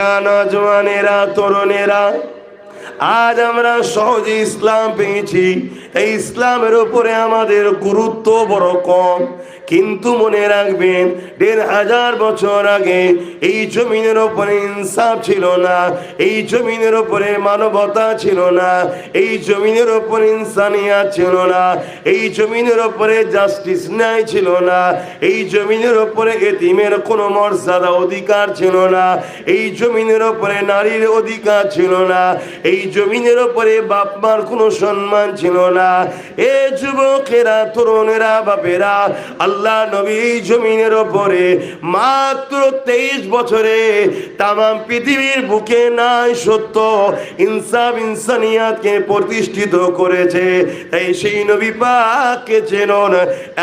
নওজওয়ানেরা, তরুণেরা, আজ আমরা সহজে ইসলাম পেয়েছি। এই ইসলামের উপরে আমাদের গুরুত্ব বড় কম, কিন্তু মনে রাখবেন ১৫০০ বছর আগে এই জমিনের উপরে ইনসাফ ছিল না, এই জমিনের উপরে মানবতা ছিল না, এই জমিনের উপরে ইনসানিয়াত ছিল না, এই জমিনের উপরে জাস্টিস ন্যায় ছিল না, এই জমিনের উপরে এতিমের কোনো মর্যাদা অধিকার ছিল না, এই জমিনের উপরে নারীর অধিকার ছিল না, এই জমিনের উপরে বাপ মার কোনো সম্মান ছিল না। এ যুবকেরা, তরুণেরা, বাপেরা, আল্লাহ নবী এই জমিনের উপরে মাত্র 23 বছরে তামাম পৃথিবীর বুকে নাই সত্য ইনসাফ ইনসানিয়াতকে প্রতিষ্ঠিত করেছে। তাই সেই নবী পাককে চেনন,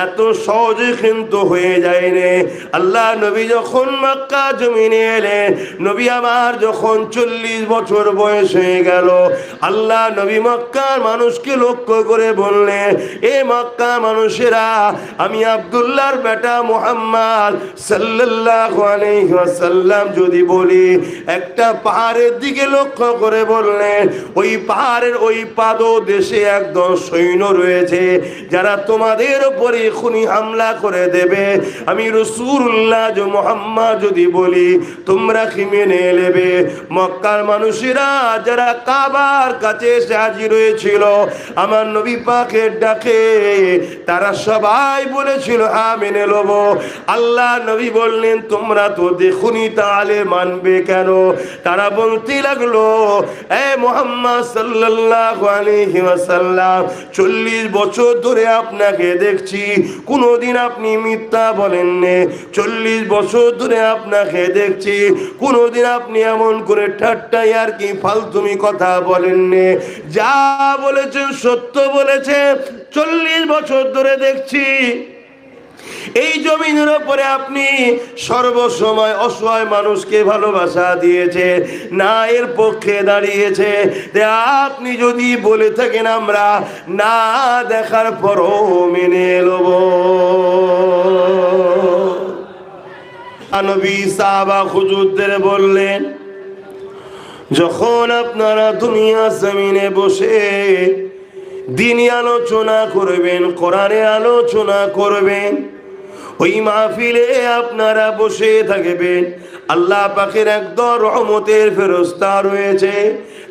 এত সহজে কিন্তু হয়ে যায়নি। আল্লাহ নবী যখন মক্কা জমিনে এলেন, নবী আমার যখন 40 বছর বয়স হয়ে গেল, আল্লাহ নবী মক্কার মানুষকে লক্ষ্য করে বললেন, এ মক্কা মানুষেরা, আমি আব্দুল্লাহর বেটা মুহাম্মদ সাল্লাল্লাহু আলাইহি ওয়াসাল্লাম যদি বলি, একটা পাহাড়ের দিকে লক্ষ্য করে বললেন, ওই পাহাড়ের ওই পাদদেশে একদম সৈন্য রয়েছে যারা তোমাদের উপরে খুনি হামলা করে দেবে। আমি রাসূলুল্লাহ মুহাম্মদ যদি বলি, তোমরা কি মেনে নেবে? মক্কার মানুষেরা যারা কাবার কাছে এসে হাজির হয়েছিল আমার নবী পাকের ডাকে, তারা সবাই বলেছিল হ্যাঁ মেনে নেব। আল্লাহ নবী বললেন, তোমরা তো দেখুনি, তাহলে মানবে কেন? তারা বলতে লাগলো, এ মুহাম্মদ সাল্লাল্লাহু আলাইহি ওয়াসাল্লাম, 40 বছর ধরে আপনাকে দেখছি, কোনোদিন আপনি মিথ্যা বলেননি। 40 বছর ধরে আপনাকে দেখছি, কোনোদিন আপনি এমন করে ঠাট্টাই আর কি ফালতুমি কথা বলেননি। যা বলেছেন সত্য বলেছে। 40 বছর ধরে দেখছি এই জমিনের উপরে আপনি সর্বসময় অসহায় মানুষকে ভালোবাসা দিয়েছে, না এর পক্ষে দাঁড়িয়েছে। আপনি যদি বলে থাকেন আমরা না দেখার পরও মেনে নেব। নবী সাহাবা হুজুরদের বললেন, যখন আপনারা দুনিয়া জমিনে বসে দ্বীনি আলোচনা করবেন, কোরআনে আলোচনা করবেন, ওই মাহফিলে আপনারা বসে থাকবেন, আল্লাহ পাকের একদল রহমতের ফেরেশতা রয়েছে,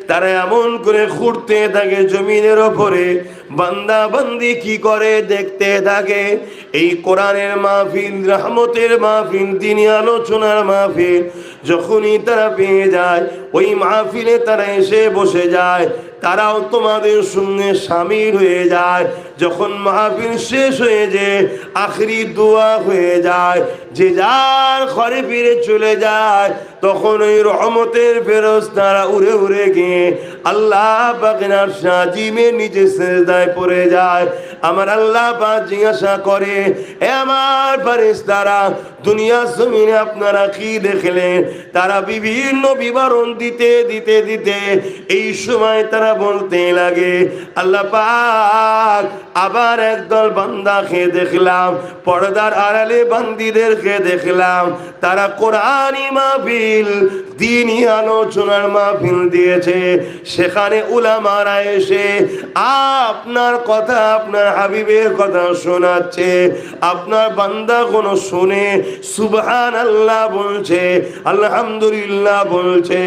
তারা এমন করে ঘুরতে থাকে জমিনের ওপরে, বান্দা বান্দি কি করে দেখতে থাকে। এই কোরআনের মাহফিল, রহমতের মাহফিল, দ্বীনি আলোচনার মাহফিল যখনই তারা পেয়ে যায়, ওই মাহফিলে তারা এসে বসে যায়, তারাও তোমাদের সঙ্গে শামিল হয়ে যায়। যখন মাহফিল শেষ হয়ে যায়, আখরি দোয়া হয়ে যায়, যে যার ঘরে ফিরে চলে যায়, তখন ওই রহমতের ফেরেশতারা উড়ে উড়ে গিয়ে আল্লাহ পাকের আরশ আজিমের নিচে সিজদায় পড়ে যায়। আমার আল্লাহ পাক জিজ্ঞাসা করে, এ আমার ফেরেশতারা, দুনিয়া জমিনে আপনারা কি দেখলেন? তারা বিভিন্ন বিবরণ দিতে দিতে দিতে এই সময় তারা বলতে লাগে, আল্লাহ পাক, আবার একদল বান্দাকে দেখলাম, পর্দার আড়ালে বান্দীদেরকে দেখলাম, তারা কোরআনি মাহফিল, দ্বীনি আলোচনার মাহফিল দিয়েছে। সেখানে উলামারা এসে আপনার কথা, আপনার হাবিবের কথা শোনাচ্ছে। আপনার বান্দা কোনো শুনে সুবহানাল্লাহ বলছে, আলহামদুলিল্লাহ বলছে,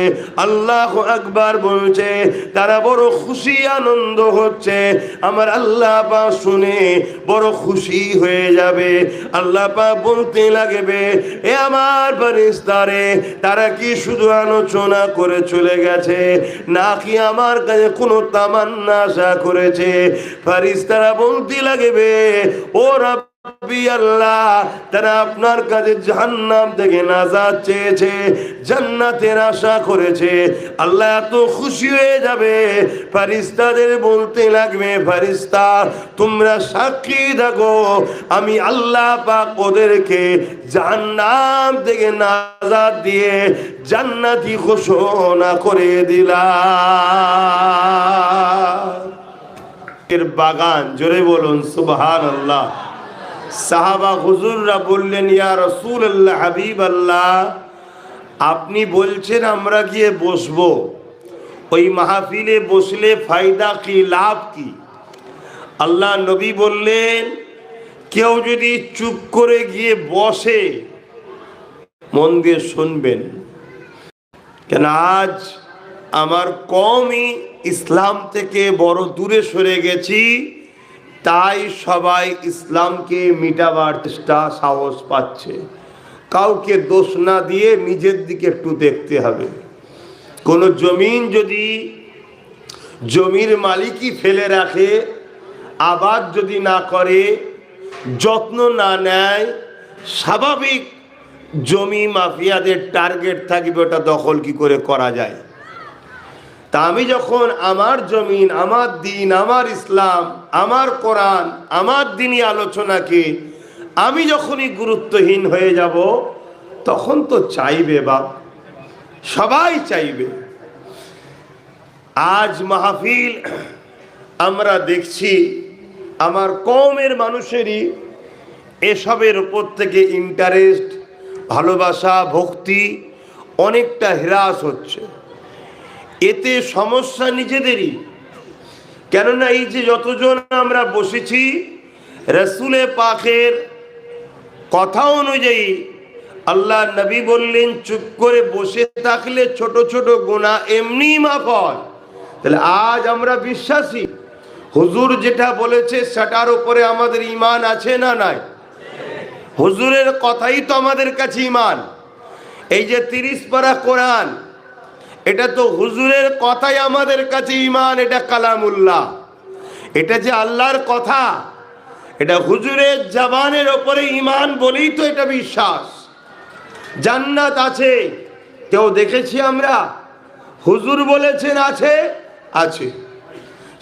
আল্লাহু আকবার বলছে, তারা বড় খুশি আনন্দ হচ্ছে। আমার আল্লাহ পাক শুনে বড় খুশি হয়ে যাবে। আল্লাহ পাক বলতে লাগবে, এ আমার ফেরেশতারে, তারা কি শুধু আলোচনা করে চলে গেছে, নাকি আমার কাছে কোনো তামান্না আশা করেছে? ফেরেশতারা বলতে লাগবে, ও রব্বি আল্লাহ, তারা আপনার কাছে জাহান্নাম থেকে নাজাত চেয়েছে, জান্নাতের আশা করেছে। আল্লাহ এত খুশি হয়ে যাবে, ফেরেশতাদের বলতে লাগবে, ফেরেশতা তোমরা সাক্ষী থাকো, আমি আল্লাহ পাক ওদেরকে জাহান্নাম থেকে নাজাত দিয়ে জান্নাতি ঘোষণা করে দিলাম। এর বাগান, জোরে বলুন সুবহানাল্লাহ। সাহাবা হুজুররা বললেন, ইয়া রাসূলুল্লাহ, হাবিব আল্লাহ, আপনি বলছেন আমরা গিয়ে বসবো, ওই মাহফিলে বসলে ফায়দা কি, লাভ কি? আল্লাহ নবী বললেন, কেউ যদি চুপ করে গিয়ে বসে, মন দিয়ে শুনবেন, কেন আজ আমার কওমই ইসলাম থেকে বড় দূরে সরে গেছি, তাই সবাই ইসলামকে মিটাবার চেষ্টা, সাহস পাচ্ছে। কাউকে দোষ না দিয়ে নিজের দিকে একটু দেখতে হবে। কোনো জমিন যদি জমির মালিকই ফেলে রাখে, আবাদ যদি না করে, যত্ন না নেয়, স্বাভাবিক জমি মাফিয়াদের টার্গেট থাকবে ওটা দখল কি করে করা যায়। তা আমি যখন আমার জমিন, আমার দিন, আমার ইসলাম, আমার কোরআন, আমার দিনই আলোচনাকে আমি যখনই গুরুত্বহীন হয়ে যাব, তখন তো চাইবে বাপ, সবাই চাইবে। আজ মাহফিল আমরা দেখছি আমার কওমের মানুষেরই এসবের উপর থেকে ইন্টারেস্ট, ভালোবাসা, ভক্তি অনেকটা হ্রাস হচ্ছে। এতে সমস্যা নিজেদেরই। কেননা এই যে যতজন আমরা বসেছি, রাসূলে পাকের কথা অনুযায়ী আল্লাহ নবী বললেন, চুপ করে বসে থাকলে ছোট ছোট গুনাহ এমনি মাফ হয়। তাহলে আজ আমরা বিশ্বাসী, হুজুর যেটা বলেছে সেটার উপরে আমাদের ঈমান আছে না নাই? হুজুরের কথাই তো আমাদের কাছে ঈমান। এই যে 30 পারা কোরআন, এটা তো হুজুরের কথাই আমাদের কাছে ঈমান। এটা কালামুল্লাহ, এটা যে আল্লাহর কথা, এটা হুজুরের জবানের উপরে ঈমান বলেই তো এটা বিশ্বাস। জান্নাত আছে, কেউ দেখেছি আমরা? হুজুর বলেছেন আছে, আছে।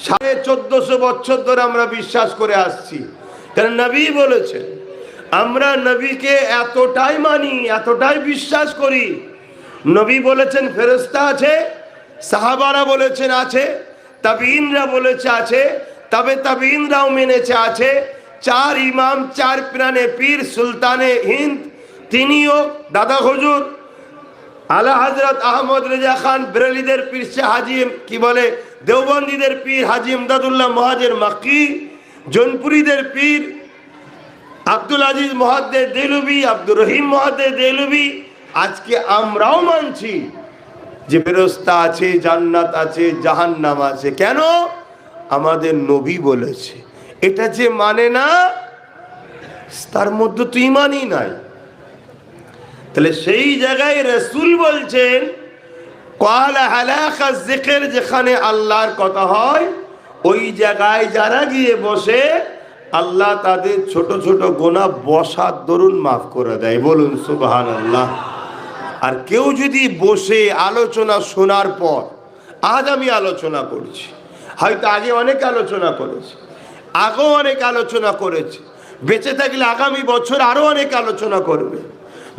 1450 বছর ধরে আমরা বিশ্বাস করে আসছি, কারণ নবী বলেছেন। আমরা নবীকে এতটাই মানি, এতটাই বিশ্বাস করি। নবী বলেছেন ফেরেশতা আছে, সাহাবারা বলেছেন আছে, তাবিঈনরা বলেছে আছে, তবে তাবিঈনরাও মেনেছে আছে। 4 ইমাম, 4 প্রাণে পীর সুলতানে হিন্দ, তিনিও দাদা হুজুর আলা হযরত আহমদ রেজা খান বেরেলিদের পীর সে হাজী কি বলে দেওবন্দীদের পীর হাজী ইমদাদুল্লাহ মুহাজির মাক্কি, জৌনপুরীদের পীর আব্দুল আজিজ মুহাদ্দিস দেলুবি, আব্দুর রহিম মুহাদ্দিস দেলুবি। আজকে আমরাও মানছি যে ফেরেশতা আছে, জান্নাত আছে, জাহান্নাম আছে। কেন? আমাদের নবী বলেছে। এটা যে মানে না, তার মধ্যে তো ঈমানই নাই। তাহলে সেই জায়গায় রাসূল বলছেন, ক্বালা হালাকা যিকর, যেখানে আল্লাহর কথা হয় ওই জায়গায় যারা গিয়ে বসে, আল্লাহ তাদের ছোট ছোট গুনাহ বসার দরুন মাফ করে দেয়। বলুন সুবহানাল্লাহ। আর কেউ যদি বসে আলোচনা শোনার পর, আজ আমি আলোচনা করছি, হয়তো আগে অনেক আলোচনা করেছি, আগেও অনেক আলোচনা করেছি, বেঁচে থাকলে আগামী বছর আরো অনেক আলোচনা করবে,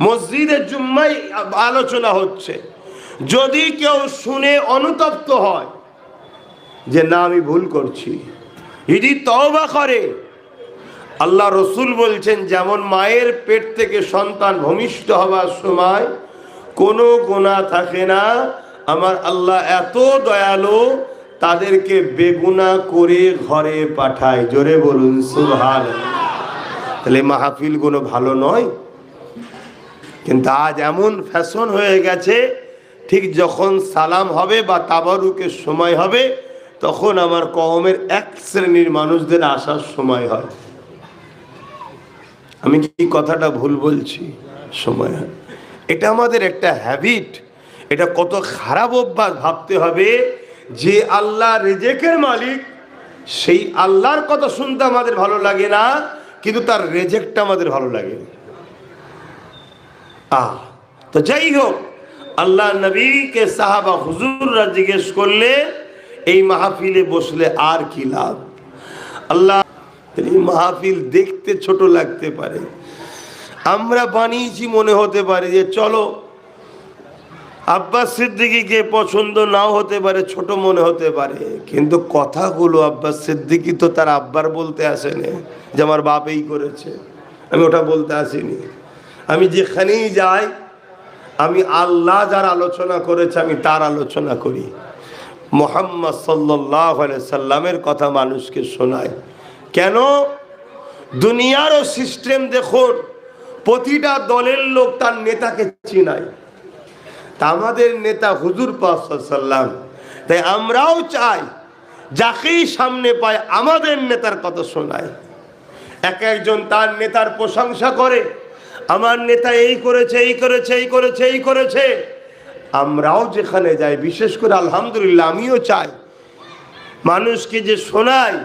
মসজিদের জুম্মায় আলোচনা হচ্ছে। যদি কেউ শুনে অনুতপ্ত হয় যে না আমি ভুল করছি, যদি তওবা করে, আল্লাহ রসুল বলছেন যেমন মায়ের পেট থেকে সন্তান ভূমিষ্ঠ হবার সময় কোনো গুনাহ থাকে না, আমার আল্লাহ এত দয়ালু, তাদেরকে বেগুনাহ করে ঘরে পাঠায়। জোরে বলুন সুবহানাল্লাহ। তাহলে মাহফিল কোনো ভালো নয়। কিন্তু আজ এমন ফ্যাশন হয়ে গেছে, ঠিক যখন সালাম হবে বা তাবারুকের সময় হবে, তখন আমার কওমের এক শ্রেণীর মানুষদের আসার সময় হয়। আমি কি কথাটা ভুল বলছি? সময় হয়। এটা আমাদের একটা হ্যাবিট। এটা কত খারাপ অভ্যাস ভাবতে হবে যে আল্লাহ রিজেকের মালিক, সেই আল্লাহর কথা শুনতে আমাদের ভালো লাগে না, কিন্তু তার রিজেকটা আমাদের ভালো লাগে। তো যাই হোক, আল্লাহ নবীকে সাহাবা হুজুররা জিজ্ঞেস করলে এই মাহফিলে বসলে আর কি লাভ? আল্লাহ, এই মাহফিল দেখতে ছোট লাগতে পারে, আমরা বানিয়েছি মনে হতে পারে যে চলো, আব্বাস সিদ্দিকীকে পছন্দ নাও হতে পারে, ছোট মনে হতে পারে, কিন্তু কথাগুলো আব্বাস সিদ্দিকী তো তার আব্বার বলতে আসেনি যে আমার বাপ এই করেছে, আমি ওটা বলতে আসিনি। আমি যেখানেই যাই আমি আল্লাহ যার আলোচনা করেছে আমি তার আলোচনা করি, মুহাম্মদ সাল্লাল্লাহু আলাইহি সাল্লামের কথা মানুষকে শোনায়। কেন? দুনিয়ারও সিস্টেম দেখুন, প্রতিটা দলের লোক তার নেতাকে চিনায়। তা আমাদের নেতা হুজুর পাক সাল্লাল্লাহু আলাইহি সাল্লাম, তাই আমরাও চাই যাকেই সামনে পায় আমাদের নেতার কথা শোনায়। এক একজন তার নেতার প্রশংসা করে, আমার নেতা এই করেছে, এই করেছে, এই করেছে, এই করেছে। আমরাও যেখানে যাই, বিশেষ করে আলহামদুলিল্লাহ আমিও চাই মানুষকে যে শোনায়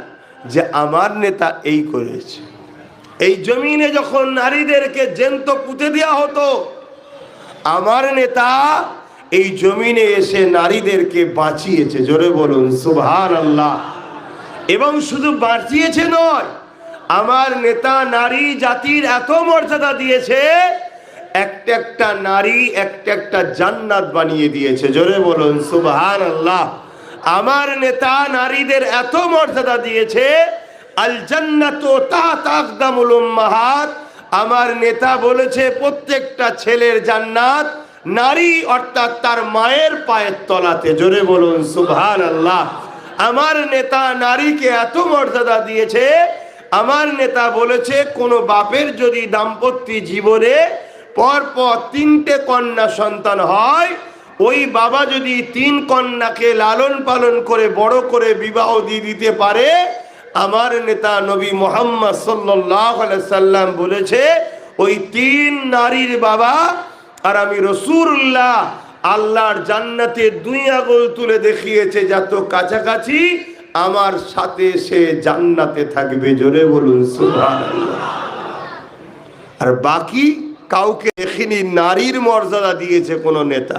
যে আমার নেতা এই করেছে। এই জমিনে যখন নারীদেরকে জ্যান্ত পুঁতে দেওয়া হতো, আমার নেতা এই জমিনে এসে নারীদেরকে বাঁচিয়েছে। জোরে বলুন সুবহানাল্লাহ। এবং শুধু বাঁচিয়েছে নয়, আমার নেতা নারী জাতির এত মর্যাদা দিয়েছে, একটা একটা নারী একটা একটা জান্নাত বানিয়ে দিয়েছে। জোরে বলুন সুবহানাল্লাহ। আমার নেতা নারীদের এত মর্যাদা দিয়েছে, আল জান্নাতু তাহতা আকদামুল উম্মাহাত। আমার নেতা বলেছে প্রত্যেকটা ছেলের জান্নাত নারী অর্থাৎ তার মায়ের পায়ের তলাতে। জোরে বলুন সুবহানাল্লাহ। আমার নেতা নারীকে এত মর্যাদা দিয়েছে, আমার নেতা বলেছে কোন বাপের যদি দাম্পত্য জীবনে পরপর 3টে কন্যা সন্তান হয়, ওই বাবা যদি 3 কন্যাকে লালন পালন করে বড় করে বিবাহ দিয়ে দিতে পারে, আমার নেতা নবী মুহাম্মদ সাল্লাল্লাহু আলাইহি সাল্লাম বলেছে ওই 3 নারীর বাবা আর আমি রাসূলুল্লাহ আল্লাহর জান্নাতে 2 আঙ্গুল তুলে দেখিয়েছে যত কাছাকাছি আমার সাথে সে জান্নাতে থাকবে। জোরে বলুন সুবহানাল্লাহ। আর বাকি কাউকে দেখিনি নারীর মর্যাদা দিয়েছে কোন নেতা।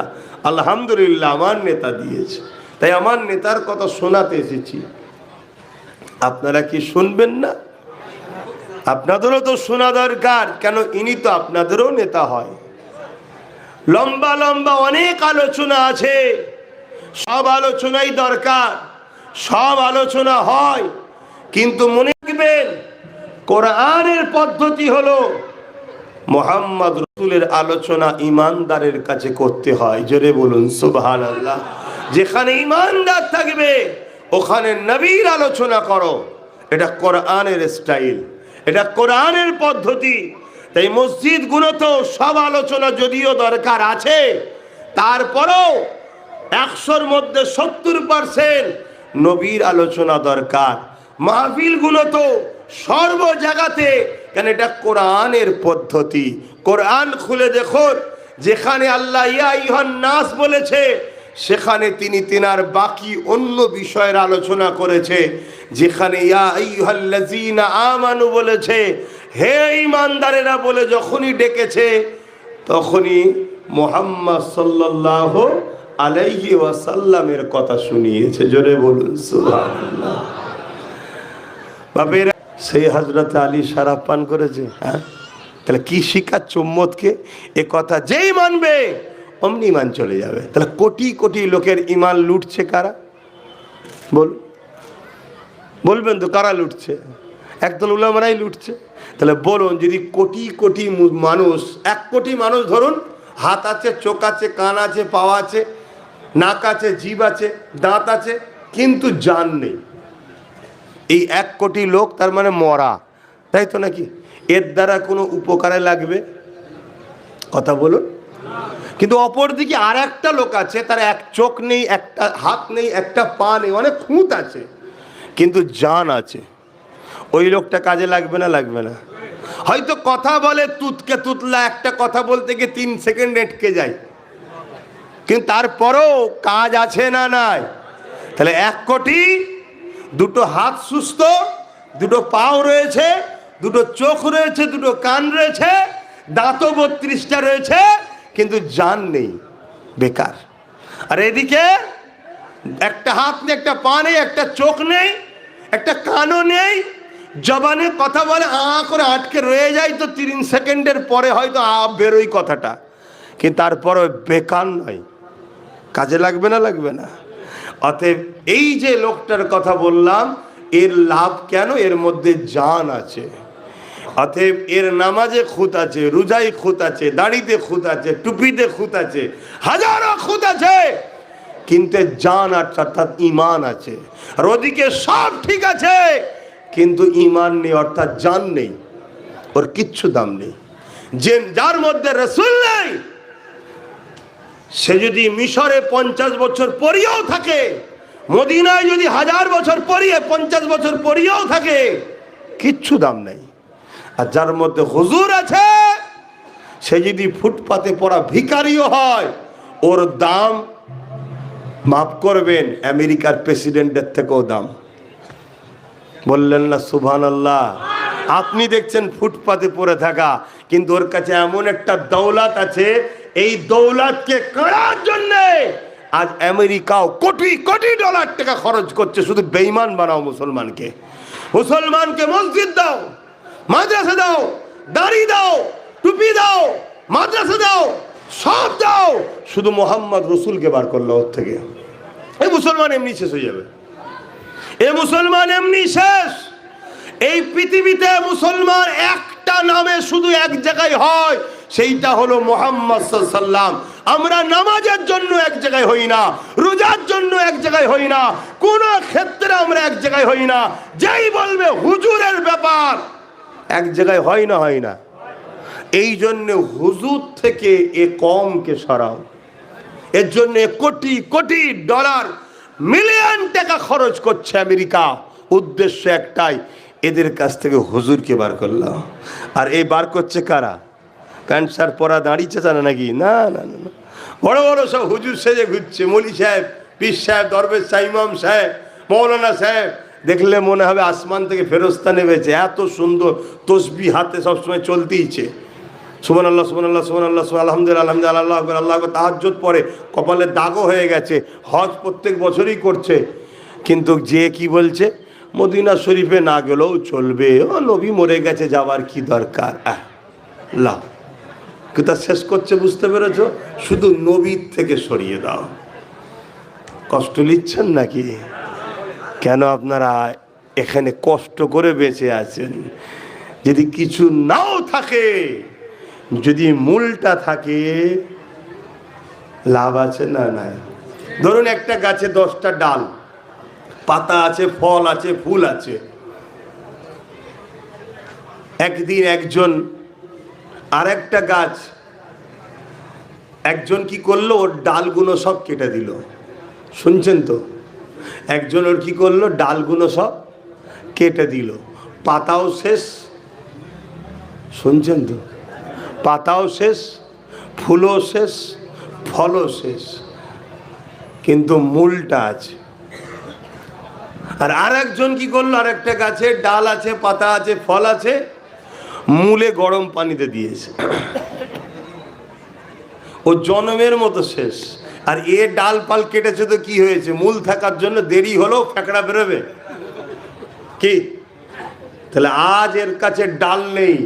আলহামদুলিল্লাহ আমার নেতা দিয়েছে। তাই আমার নেতার কথা শোনাতে এসেছি। আপনারা কি শুনবেন না? আপনাদেরও তো শোনা দরকার, কেন ইনি তো আপনাদেরও নেতা হয়। লম্বা লম্বা অনেক আলোচনা আছে, সব আলোচনাই দরকার, সব আলোচনা হয়, কিন্তু মনে রাখবেন কোরআনের পদ্ধতি হলো মুহাম্মদ রাসূলের আলোচনা ইমানদারের কাছে করতে হয়। জোরে বলুন সুবহানাল্লাহ। যেখানে ইমানদার থাকবে ওখানে নবীর আলোচনা করো, এটা কোরআনের স্টাইল, এটা কোরআনের পদ্ধতি। তাই মসজিদ গুলোতে সব আলোচনা যদিও দরকার আছে, তারপরেও 100-র মধ্যে 70% নবীর আলোচনা দরকার। মাহফিল গুলোতে সর্ব জায়গাতে, কেন এটা কোরআনের পদ্ধতি। কোরআন খুলে দেখুন, যেখানে আল্লাহ ইয়া আইয়ুহান নাস বলেছে সেখানে তিনি তিনার বাকি অন্য বিষয়ের আলোচনা করেছে। যেখানে ইয়া আইয়ুহাল্লাযীনা আমানু বলেছে, হে ঈমানদারেরা বলে যখনই ডেকেছে, তখনই মুহাম্মদ সাল্লাল্লাহু আলাইহি ওয়াসাল্লামের কথা শুনিয়েছে। জোরে বলুন সুবহানাল্লাহ। বাপেরা, সেই হযরত আলী শরাব পান করেছে। হ্যাঁ, তাহলে কি শিখাচ্ছ উম্মতকে? এ কথা যেই মানবে অমনি ইমান চলে যাবে। তাহলে কোটি কোটি লোকের ইমান লুটছে কারা? বলবেন তো কারা লুটছে? একদল উলামারাই লুটছে। তাহলে বলুন, যদি কোটি কোটি মানুষ, 1 কোটি মানুষ ধরুন, হাত আছে, চোখ আছে, কান আছে, পা আছে, নাক আছে, জিভ আছে, দাঁত আছে, কিন্তু জান নেই, এই 1 কোটি লোক তার মানে মরা, তাই তো নাকি? এর দ্বারা কোনো উপকারে লাগবে? কথা বলুন। কিন্তু অপরদিকে আর একটা লোক আছে, তার 1 চোখ নেই, 1টা হাত নেই, 1টা পা নেই, অনেক খুঁত আছে, কিন্তু জান আছে। ওই লোকটা কাজে লাগবে না? লাগবে না। হয়তো কথা বলে তুতকে তুতলা, একটা কথা বলতে গিয়ে 3 সেকেন্ড আটকে যায়, কিন্তু তারপরও কাজ আছে না নাই? তাহলে 1 কোটি, 2টো হাত সুস্থ, 2টো পাও রয়েছে, 2টো চোখ রয়েছে, 2টো কান রয়েছে, দাঁতও 32টা রয়েছে, কিন্তু জান নেই, বেকার। আর এদিকে 1টা হাত নেই, 1টা পা নেই, 1টা চোখ নেই, 1টা কানও নেই, জবানে কথা বলে করে আটকে রয়ে যায়, তো 3 সেকেন্ডের পরে হয়তো বেরোই কথাটা, কিন্তু তারপরে বেকার নয়, কাজে লাগবে না? লাগবে না। অতএব এই যে লোকটার কথা বললাম, এর লাভ কেন? এর মধ্যে জান আছে। অতএব এর নামাজে খুঁত আছে, রোজায় খুঁত আছে, দাড়িতে খুঁত আছে, টুপিতে খুঁত আছে, হাজারো খুঁত আছে, কিন্তু জান অর্থাৎ ঈমান আছে। আর ওদিকে সব ঠিক আছে কিন্তু ঈমান নেই অর্থাৎ জান নেই, ওর কিচ্ছু দাম নেই। যে যার মধ্যে রাসূল নেই সে যদি মিশরে 50 বছর পরেও থাকে, মদিনায় যদি 1000 বছর পরিয়ে 50 বছর পরেও থাকে, কিচ্ছু দাম নেই। আর যার মধ্যে হুজুর আছে সে যদি ফুটপাতে পড়া ভিখারিও হয়, ওর দাম মাফ করবেন আমেরিকার প্রেসিডেন্টের থেকেও দাম। বললেন না সুবহানাল্লাহ? আপনি দেখছেন ফুটপাতে পড়ে থাকা, কিন্তু ওর কাছে এমন একটা দৌলত আছে, এই দৌলতকে করার জন্য আজ আমেরিকাও কোটি কোটি ডলার টাকা খরচ করছে শুধু বেঈমান বানাও মুসলমানকে। মুসলমানকে মসজিদ দাও, মাদ্রাসা দাও, দাড়ি দাও, টুপি দাও, মাদ্রাসা দাও, সব দাও, শুধু মোহাম্মদ রসুলকে বার করলো ওর থেকে। এই মুসলমান এমনি শেষ হয়ে যাবে, এই মুসলমান এমনি শেষ। এই পৃথিবীতে মুসলমান একটা নামে শুধু এক জায়গায় হয়, সেইটা হলো মুহাম্মদ সাল্লাল্লাহু আলাইহি ওয়াসাল্লাম। আমরা নামাজের জন্য এক জায়গায় হই না, রোজার জন্য এক জায়গায় হই না, কোন ক্ষেত্রে আমরা এক জায়গায় হই না। যেই বলবে হুজুরের ব্যাপার, এক জায়গায় হয় না, হয় না। এই জন্য হুজুর থেকে এ কমকে সরাও। এর জন্য কোটি কোটি ডলার, মিলিয়ন টাকা খরচ করছে আমেরিকা, উদ্দেশ্য একটাই, এদের কাছ থেকে হুজুরকে বার করলো। আর এই বার করছে কারা? প্যান্ট শার্ট পরা দাঁড়িয়েছে জানা নাকি? না না না, বড় বড় সব হুজুর সেজে ঘুরছে, মৌলী সাহেব, পীর সাহেব, দরবেশ সাহেব, ইমাম সাহেব, মৌলানা সাহেব। দেখলে মনে হবে আসমান থেকে ফেরেশতা নেমেছে, এত সুন্দর তসবিহ হাতে সবসময় চলতেইছে। সুবহানাল্লাহ সুবহানাল্লাহ সুবহানাল্লাহ আলহামদুলিল্লাহ আলহামদুলিল্লাহ, আল্লাহু আকবার আল্লাহু আকবার। তাহাজ্জুদ পড়ে, কপালে দাগও হয়ে গেছে, হজ প্রত্যেক বছরই করছে, কিন্তু যে কি বলছে মদিনা শরীফে না গেলেও চলবে, ও নবী মরে গেছে, যাওয়ার কি দরকার। লাভ কথা শেষ করছে, বুঝতে পেরেছ? শুধু নবীর থেকে সরিয়ে দাও। কষ্ট নিচ্ছেন নাকি? কেন আপনারা এখানে কষ্ট করে বেঁচে আছেন? যদি কিছু নাও থাকে, যদি মূলটা থাকে, লাভ আছে না নাই? ধরুন একটা গাছে 10টা ডাল, পাতা আছে, ফল আছে, ফুল আছে। একদিন একজন আরেকটা গাছ, একজন কি করলো, ওর ডালগুলো সব কেটে দিল। শুনছেন তো? একজন ওর কি করলো, ডালগুলো সব কেটে দিল, পাতাও শেষ। শুনছেন তো? পাতাও শেষ, ফুলও শেষ, ফলও শেষ, কিন্তু মূলটা আছে। আর আরেকজন কি করলো, আরেকটা গাছে ডাল আছে, পাতা আছে, ফল আছে, মূলে গরম পানিতে দিয়েছে, ও জন্মের মতো শেষ। আর এ ডাল পাল কেটেছে তো কি হয়েছে, মূল থাকার জন্য দেরি হলো, ফ্যাকড়া বেরোবে কি? তাহলে আজ এর কাছে ডাল নেই,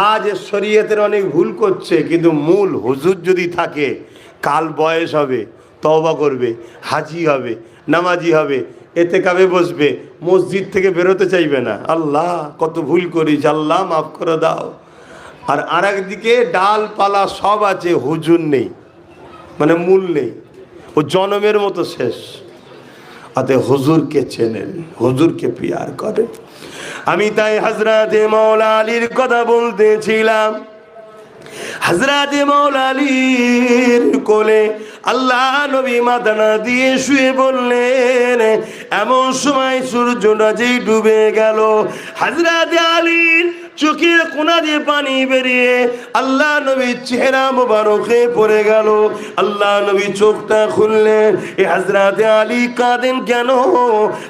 আজ এর শরীয়তের অনেক ভুল করছে, কিন্তু মূল হুজুর যদি থাকে, কাল বয়স হবে, তওবা করবে, হাজি হবে, নামাজি হবে, এতে কাবে বসবে, মসজিদ থেকে বেরোতে চাইবে না। আল্লাহ কত ভুল করিস, আল্লাহ মাফ করে দাও। আর আরেকদিকে ডালপালা সব আছে, হুজুর নেই, মানে মূল নেই, ও জনমের মতো শেষ। অতএ হুজুরকে চেনেন, হুজুরকে পিয়ার করেন। আমি তাই হযরতে মাওলা আলীর কথা বলতেছিলাম। হযরতে মাওলা আলীর কোলে আল্লাহ নবী মাথা দিয়ে শুয়ে বললেন। এমন সময় সূর্যটা যেই ডুবে গেল, হযরতে আলীর চোখের কোনা দিয়ে পানি বেরিয়ে আল্লাহ নবীর চেহারা মোবারকে পড়ে গেল। আল্লাহ নবী চোখটা খুললেন। এ হযরতে আলী কাঁদেন কেন?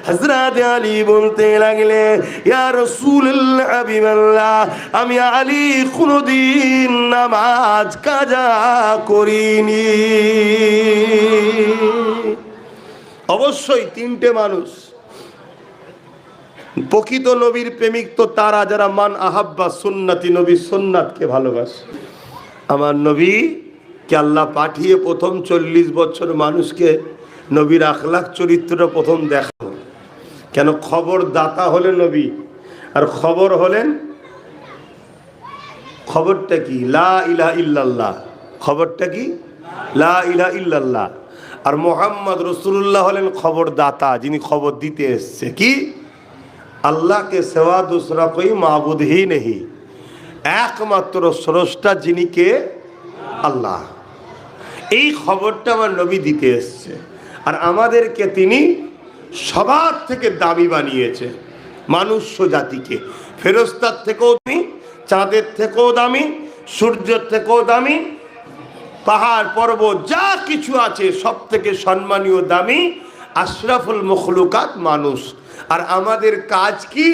হযরতে আলী বলতে লাগলেন, ইয়া রাসূলুল্লাহ হাবিবাল্লাহ, আমি আলী কোনদিন নামাজ কাজা করিনি। অবশ্যই 3টে মানুষ প্রকৃত নবীর প্রেমিক তো তারা যারা মান আহাব্বা সুন্নতি, নবীর সুন্নাতকে ভালোবাসে। আমার নবী কে আল্লাহ পাঠিয়ে প্রথম 40 বছর মানুষকে নবীর আখলাক চরিত্রটা প্রথম দেখাবো। কেন? খবর দাতা হলে নবী, আর খবর হলেন, খবরটা কি? লা ইলাহা ইল্লাল্লাহ। খবরটা কি? লা ইলাহা ইল্লাল্লাহ। আর মোহাম্মদ রসুল্লাহ হলেন খবরদাতা, যিনি খবর দিতে এসছে কি? আল্লাহ কে সেवा दूसरा कोई माबूद ही नहीं, একমাত্র স্রষ্টা যিনি কে? আল্লাহ। এই খবরটা আমার নবী দিতে এসছে। আর আমাদেরকে তিনি সবার থেকে দামি বানিয়েছে, মানুষ জাতিকে। ফেরেশতার থেকেও দামি, চাঁদের থেকেও দামি, সূর্যের থেকেও দামি, পাহাড় পর্বত যা কিছু আছে সব থেকে সম্মানীয় দামি আশরাফুল মখলুকাত মানুষ। আর আমাদের কাজ কি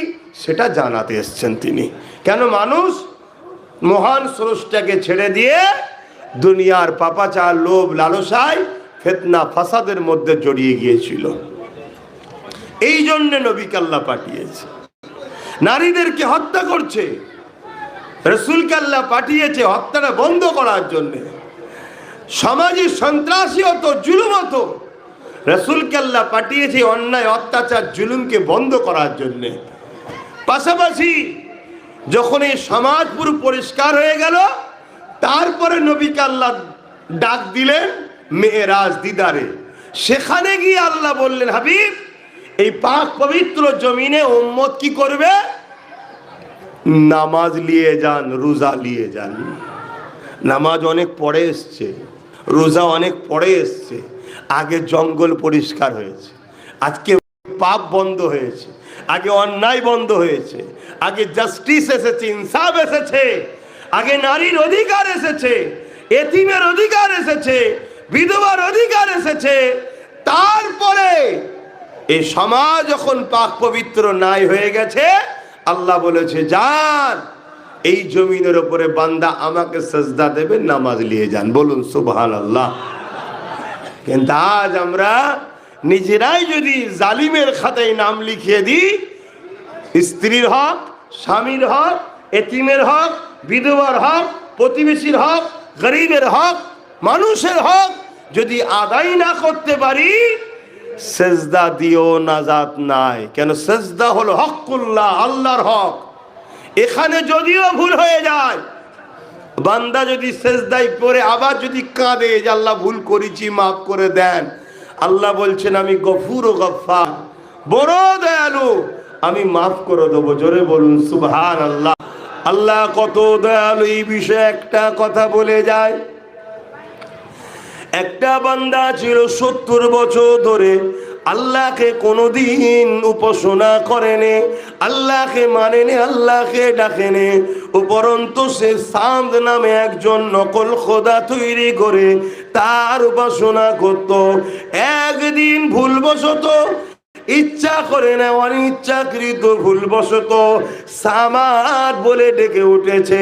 সেটা জানাতে এসছেন তিনি। কেন? মানুষ মহান স্রষ্টাকে ছেড়ে দিয়ে দুনিয়ার পাপাচার, লোভ, লালসায়, ফিতনা, ফাসাদের মধ্যে জড়িয়ে গিয়েছিল। এই জন্য নবীকে আল্লাহ পাঠিয়েছে। নারীদেরকে হত্যা করছে, রাসূলকে আল্লাহ পাঠিয়েছে হত্যাটা বন্ধ করার জন্য। সমাজে সন্ত্রাসী হতো, জুলুম হতো, রাসূলকে আল্লাহ পাঠিয়েছে অন্যায়, অত্যাচার, জুলুমকে বন্ধ করার জন্য। পাশাপাশি যখন এই সমাজ পুরো পরিষ্কার হয়ে গেল, তারপরে নবীকে আল্লাহ ডাক দিলেন মেরাজ দিদারে। সেখানে গিয়ে আল্লাহ বললেন, হাবিব এই পাক পবিত্র জমিনে উম্মত কি করবে? নামাজ নিয়ে যান, রোজা নিয়ে যান। নামাজ অনেক পরে এসছে, রোজা অনেক পরে এসছে। আগে জঙ্গল পরিষ্কার হয়েছে, আজকে পাপ বন্ধ হয়েছে, আগে অন্যায় বন্ধ হয়েছে, আগে জাস্টিস এসেছে, ইনসাফ এসেছে, আগে নারীর অধিকার এসেছে, এতিমের অধিকার এসেছে, বিধবার অধিকার এসেছে। তারপরে এই সমাজ যখন পাক পবিত্র নাই হয়ে গেছে, আল্লাহ বলেছে যান এই জমিনের উপরে বান্দা আমাকে সেজদা দেবে, নামাজ নিয়ে যান। বলুন সুবহানাল্লাহ। কিন্তু আজ আমরা নিজেরাই যদি জালিমের খাতায় নাম লিখিয়ে দিই, স্ত্রীর হক, স্বামীর হক, এতিমের হক, বিধবার হক, প্রতিবেশীর হক, গরিবের হক, মানুষের হক যদি আদায় না করতে পারি, সেজদা দিও নাজাত নাই। কেন? সেজদা হলো হকুল্লাহ, আল্লাহর হক। এখানে যদিও ভুল হয়ে যায়, বান্দা যদি সেজদায় পড়ে আবার যদি কাঁদে যে আল্লাহ ভুল করেছি, মাফ করে দেন, আল্লাহ বলছেন আমি গফুর ও গফফার, বড় দয়ালু, আমি মাফ করে দেবো। জোরে বলুন সুবহানাল্লাহ। আল্লাহ কত দয়ালু। এই বিষয়ে একটা কথা বলে যায়। একটা বান্দা ছিল 70 বছর ধরে আল্লাহকে কোনোদিন উপাসনা করেনি, আল্লাহকে মানেনি, আল্লাহকে ডাকেনি। উপরন্তু সে সামদ নামে একজন নকল খোদা তৈরি করে তার উপাসনা করত। একদিন ভুলবশত, ইচ্ছা করে না অনিচ্ছাকৃত ভুলবশত সামাদ বলে ডেকে উঠেছে।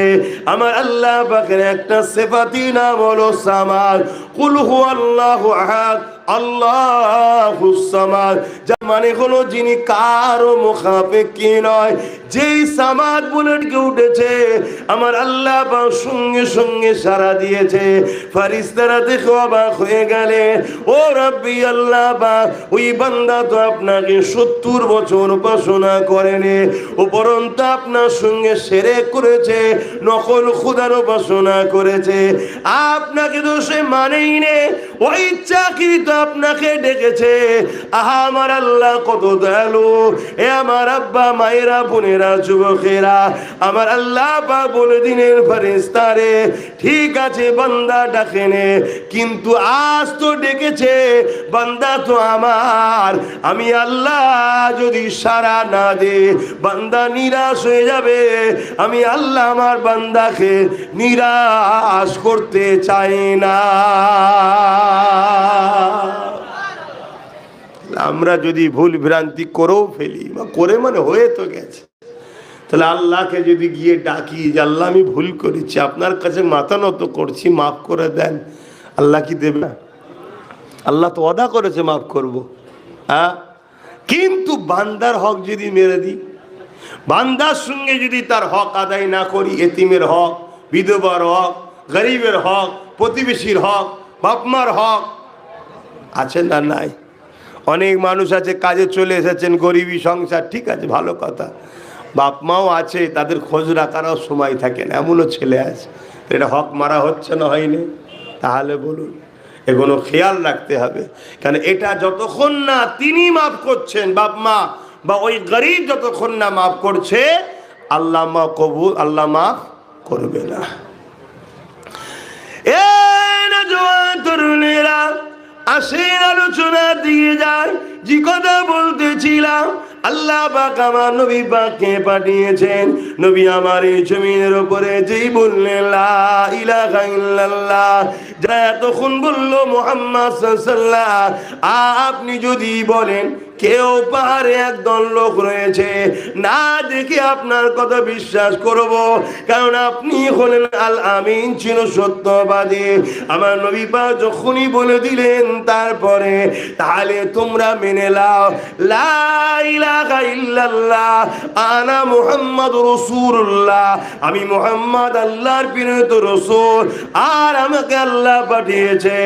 আমার আল্লাহ পাকের একটা সিফাতি নাম হলো সামাদ। কুল হুয়াল্লাহু আহাদ আল্লাহুস সামাদ, যার মানে হলো যিনি কারো মুখাপেক্ষী নয়। যেই সামাদ বলে ডেকে উঠেছে, আমার আল্লাহ পাক সঙ্গে সঙ্গে সাড়া দিয়েছে। ফেরেশতারা দেখে অবাক হয়ে গেলে, ও রব্বি আল্লাহ পাক, ওই বান্দা তো আপনাকে 70 বছর উপাসনা করেনি, উপরন্তু আপনার সঙ্গে শিরক করেছে, নকল খোদার উপাসনা করেছে, আপনাকে তো সে মানেই নে, ওই ইচ্ছাকৃত আপনাকে ডেকেছে। আহা আমার আল্লাহ কত দয়ালু। এ আমার আব্বা, মায়েরা, বোনেরা, যুবকেরা, আমার আল্লাহ পাক বলে দিনের ফেরেশতারে, ঠিক আছে বান্দা ডাকেনে, কিন্তু আজ তো ডেকেছে, বান্দা তো আমার, আমি আল্লাহ যদি সাড়া না দে বান্দা নিরাশ হয়ে যাবে। আমি আল্লাহ আমার বান্দাকে নিরাশ করতে চাই না। আমরা যদি ভুল ভ্রান্তি করেও ফেলি, বা করে মানে হয়ে তো গেছে, তাহলে আল্লাহকে যদি গিয়ে ডাকি যে আল্লাহ আমি ভুল করেছি, আপনার কাছে মাথা নত করছি, মাফ করে দেন, আল্লাহ কি দেবে না? আল্লাহ তো ওয়াদা করেছে মাফ করব। হ্যাঁ, কিন্তু বান্দার হক যদি মেরে দিই, বান্দার সঙ্গে যদি তার হক আদায় না করি, এতিমের হক, বিধবার হক, গরিবের হক, প্রতিবেশীর হক, বাপমার হক আছে না? নাই। অনেক মানুষ আছে কাজে চলে এসেছেন, গরিবী সংসার, ঠিক আছে ভালো কথা, বাপ মাও আছে, তাদের খোঁজ রাখারও সময় থাকে না, এমনও ছেলে আছে। এটা হক মারা হচ্ছে না হয়নি? তাহলে বলুন, এগুলো খেয়াল রাখতে হবে। কারণ এটা যতক্ষণ না তিনি মাফ করছেন, বাপ মা বা ওই গরিব যতক্ষণ না মাফ করছে, আল্লাহ মাফ করবে না। এ নওজোয়ান তরুণেরা, আসেন আলোচনা দিয়ে যায়। যে কথা বলতেছিলাম, আল্লাহ পাক আমার নবী পাককে পাঠিয়েছেন। নবী আমার এই জমিনের উপরে যেই বললেন লা ইলাহা ইল্লাল্লাহ, যারা এতক্ষণ বললো মুহাম্মদ সাল্লাল্লাহু আলাইহি ওয়াসাল্লাম, আপনি যদি বলেন কেউ পাহাড়ে একদল লোক রয়েছে, না দেখে আপনার কথা বিশ্বাস করব, কারণ আপনি হলেন আল আমিন, চির সত্যবাদী। আমার নবী পাক যখনই বলে দিলেন তারপরে, তাহলে তোমরা মেনে নাও লা ইলাহা ইল্লাল্লাহ আনা মুহাম্মাদুর রাসূলুল্লাহ, আমি মুহাম্মদ আল্লাহর প্রেরিত রাসূল, আর আমাকে আল্লাহ পাঠিয়েছে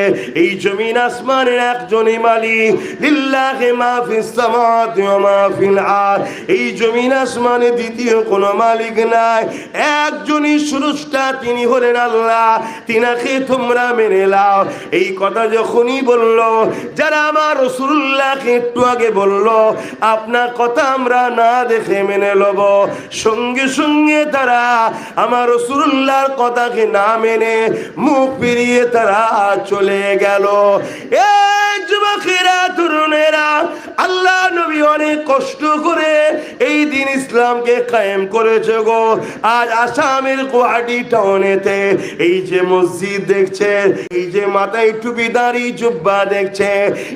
এই জমিন আসমানের একজনই মালিক। লিল্লাহি মা ফিস সামাওয়াতি ওয়া মা ফিল আরদ, এই জমিন আসমানে দ্বিতীয় কোনো মালিক নাই, একজনই স্রষ্টা, তিনি হলেন আল্লাহ, তিনাকে তোমরা মেনে নাও। এই কথা যখনই বললো, যারা আমার রাসূলুল্লাহকে একটু আগে বললো আপনার কথা আমরা না দেখে মেনে লব, সঙ্গে সঙ্গে তারা আমার রাসূলুল্লাহর কথাকে না মেনে মুখ ফিরিয়ে তারা চলে গেল। এই যুবকেরা, তরুণেরা, আল্লাহ নবী অনেক কষ্ট করে এই দিন ইসলামকে কায়েম করেছে গো। আজ আসামের গুয়াহাটি টাউনেতে এই যে মসজিদ দেখছে, এই যে মাথায় টুপি দাড়ি জুব্বা দেখছে,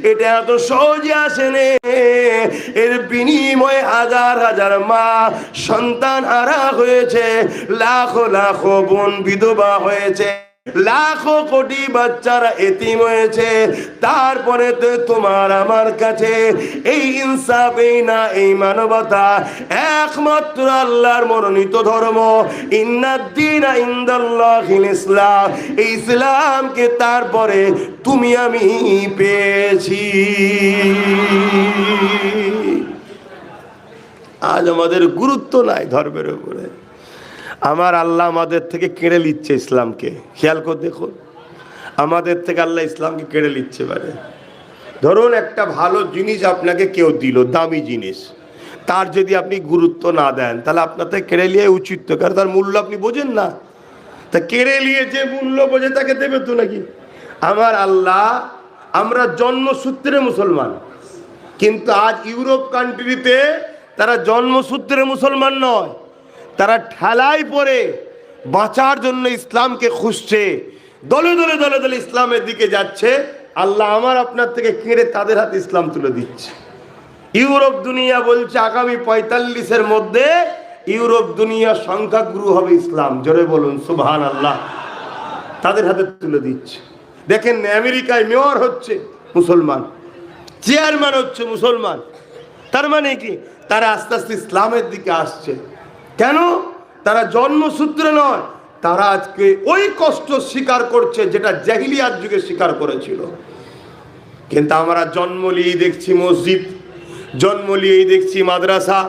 এটা এত সহজে আসেনি। এর বিনিময়ে হাজার হাজার মা সন্তান হারা হয়েছে, লাখো লাখো বোন বিধবা হয়েছে, লাখো কোটি বাচ্চারা এতিম হয়েছে। তারপরে তো তোমার আমার কাছে এই ইনসাফ, এই না এই মানবতা একমাত্র আল্লাহর মনোনীত ধর্ম, ইন্নাদ-দীনা ইনদাল্লাহিল ইসলাম, এই ইসলামকে তারপরে তুমি আমি পেয়েছি। আজ আমাদের গুরুত্ব নাই ধর্মের উপরে। আমার আল্লাহ আমাদের থেকে কেড়ে নিচ্ছে ইসলামকে। খেয়াল করে দেখুন, আমাদের থেকে আল্লাহ ইসলামকে কেড়ে নিচ্ছে। পারে ধরুন একটা ভালো জিনিস আপনাকে কেউ দিল, দামি জিনিস, তার যদি আপনি গুরুত্ব না দেন, তাহলে আপনার থেকে কেড়ে নিয়ে উচিত তো, কারণ তার মূল্য আপনি বোঝেন না। তা কেড়ে নিয়ে যে মূল্য বোঝে তাকে দেবে তো নাকি? আমার আল্লাহ, আমরা জন্মসূত্রে মুসলমান, কিন্তু আজ ইউরোপ কান্ট্রিতে তারা জন্মসূত্রে মুসলমান নয়, তারা ঠেলায় পড়ে বাঁচার জন্য ইসলামকে খুঁজছে, দলে দলে দলে দলে ইসলামের দিকে যাচ্ছে। আল্লাহ আমার আপনার থেকে কেড়ে তাদের হাতে ইসলাম তুলে দিচ্ছে। ইউরোপ দুনিয়া বলছে আগামী 45-এর মধ্যে ইউরোপ দুনিয়ার সংখ্যাগুরু হবে ইসলাম। জোরে বলুন সুবহানাল্লাহ। তাদের হাতে তুলে দিচ্ছে। দেখেন আমেরিকায় মেয়র হচ্ছে মুসলমান, চেয়ারম্যান হচ্ছে মুসলমান। তার মানে কি? তারা আস্তে আস্তে ইসলামের দিকে আসছে। কেন? তারা জন্মসূত্রে নয়, তারা আজকে ওই কষ্ট স্বীকার করছে যেটা জাহিলিয়াত যুগে স্বীকার করেছিল। কিন্তু আমরা জন্ম নিয়েই দেখছি মসজিদ, জন্ম নিয়েই দেখছি মাদ্রাসা,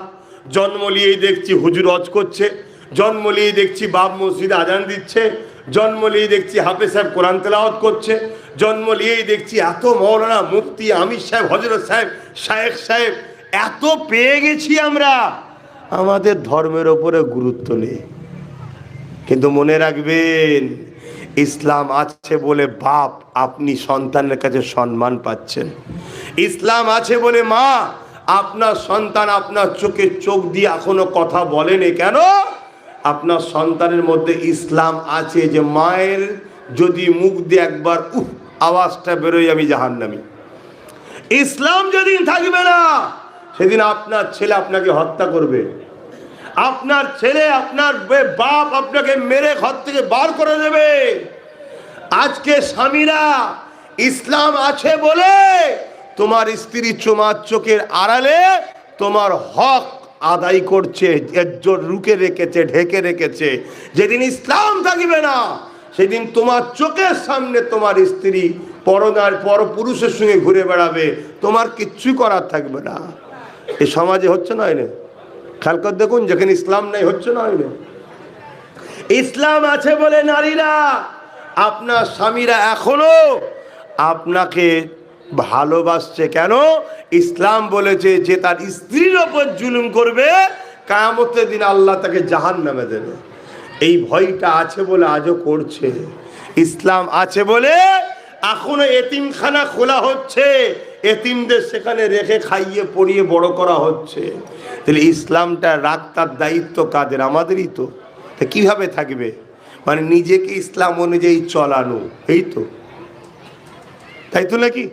জন্ম নিয়েই দেখছি হুজুর হজ করছে, জন্ম নিয়েই দেখছি বাপ মসজিদে আজান দিচ্ছে, জন্ম নিয়েই দেখছি হাফেজ সাহেব কোরআন তেলাওয়াত করছে, জন্ম নিয়েই দেখছি এত মৌলানা, মুফতি, আমির সাহেব, হযরত সাহেব, শায়েখ সাহেব এত পেয়ে গেছি আমরা, আমাদের ধর্মের ওপরে গুরুত্ব নেই। কিন্তু মনে রাখবেন, ইসলাম আছে বলে বাপ আপনি সন্তানের কাছে সম্মান পাচ্ছেন। ইসলাম আছে বলে মা আপনার সন্তান আপনার চোখে চোখ দিয়ে এখনো কথা বলেনি। কেন? আপনার সন্তানের মধ্যে ইসলাম আছে, যে মায়ের যদি মুখ দিয়ে একবার উফ আওয়াজটা বেরোয় আমি জাহান্নামী। ইসলাম যেদিন থাকবে না, সেদিন আপনার ছেলে আপনাকে হত্যা করবে, আপনার ছেলে, আপনার বাপ আপনাকে মেরে ঘর থেকে বার করে দেবে। আজকে স্বামীরা ইসলাম আছে বলে তোমার স্ত্রী তোমার চোখের আড়ালে তোমার হক আদায় করছে, রুকে রেখেছে, ঢেকে রেখেছে। যেদিন ইসলাম থাকবে না, সেদিন তোমার চোখের সামনে তোমার স্ত্রী পরনার পর পুরুষের সঙ্গে ঘুরে বেড়াবে, তোমার কিচ্ছু করার থাকবে না। এই সমাজে হচ্ছে না? খেয়াল করে দেখুন, যেখানে ইসলাম নাই হচ্ছে না, হয় না। ইসলাম আছে বলে নারীরা, আপনার স্বামীরা এখনো আপনাকে ভালোবাসছে। কেন? ইসলাম বলেছে যে তার স্ত্রীর ওপর জুলুম করবে, কিয়ামতের দিন আল্লাহ তাকে জাহান্নামে দেবে। এই ভয়টা আছে বলে আজও করছে। ইসলাম আছে বলে এখনো এতিমখানা খোলা হচ্ছে, এতিমদের সেখানে রেখে খাইয়ে পড়িয়ে বড় করা হচ্ছে। তাহলে ইসলামটা রাখার দায়িত্ব কাদের? আমাদেরই তো। তা কিভাবে থাকবে? মানে নিজেকে ইসলাম অনুযায়ী চলানো, এই তো, তাই তো নাকি?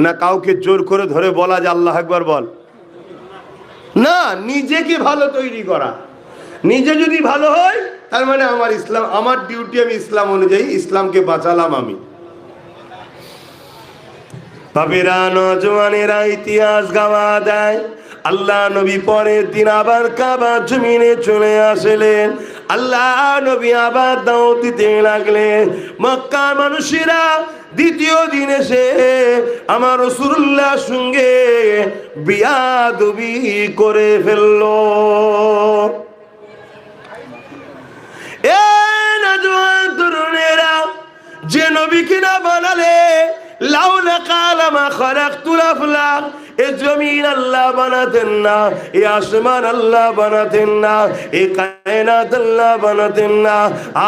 না কাউকে জোর করে ধরে বলা যে আল্লাহ আকবার বল, না, নিজেকে ভালো তৈরি করা। নিজে যদি ভালো হয় তার মানে আমার ইসলাম, আমার ডিউটি, আমি ইসলাম অনুযায়ী ইসলামকে বাঁচালাম আমি। বাবেরা, নজওয়ানেরা ইতিহাস গাওয়া দেয়, আল্লাহ নবী পরের দিন আবার কাবা জমিনে চলে আসলেন। আল্লাহ নবী আবার দাওয়াত দিতে লাগলেন। মক্কার মানুষেরা দ্বিতীয় দিন এসে আমার রাসূলুল্লাহর সঙ্গে বিয়াদবি করে ফেললো। এ নজওয়ান তরুণেরা, যে নবীকে না বানালে লাউলা কালামা খালাকতুল আফলাক, এ জমিন আল্লাহ বানাতেন না, এ আসমান আল্লাহ বানাতেন না, এ কায়নাত আল্লাহ বানাতেন না,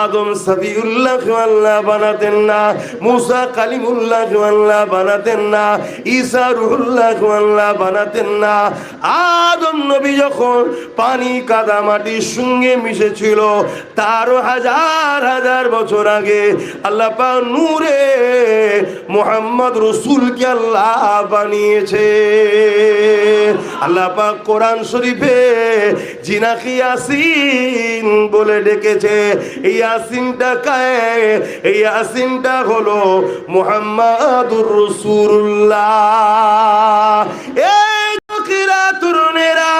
আদম সফিউল্লাহ আল্লাহ বানাতেন না, মুসা কালিমুল্লাহ আল্লাহ বানাতেন না, ঈসা রুহুল্লাহ আল্লাহ বানাতেন না। আদম নবী যখন পানি কাদা মাটির সঙ্গে মিশেছিল, তারও হাজার হাজার বছর আগে আল্লাহ পাক নূরে মুহাম্মদ রাসূলকে আল্লাহ বানিয়েছে। আল্লাহ পাক কোরআন শরীফে জিনাকে ইয়াসিন বলে ডেকেছে। এই ইয়াসিনটা কায়? এই ইয়াসিনটা হলো মুহাম্মাদুর রাসূলুল্লাহ। এই লোকেরা, তরুণেরা,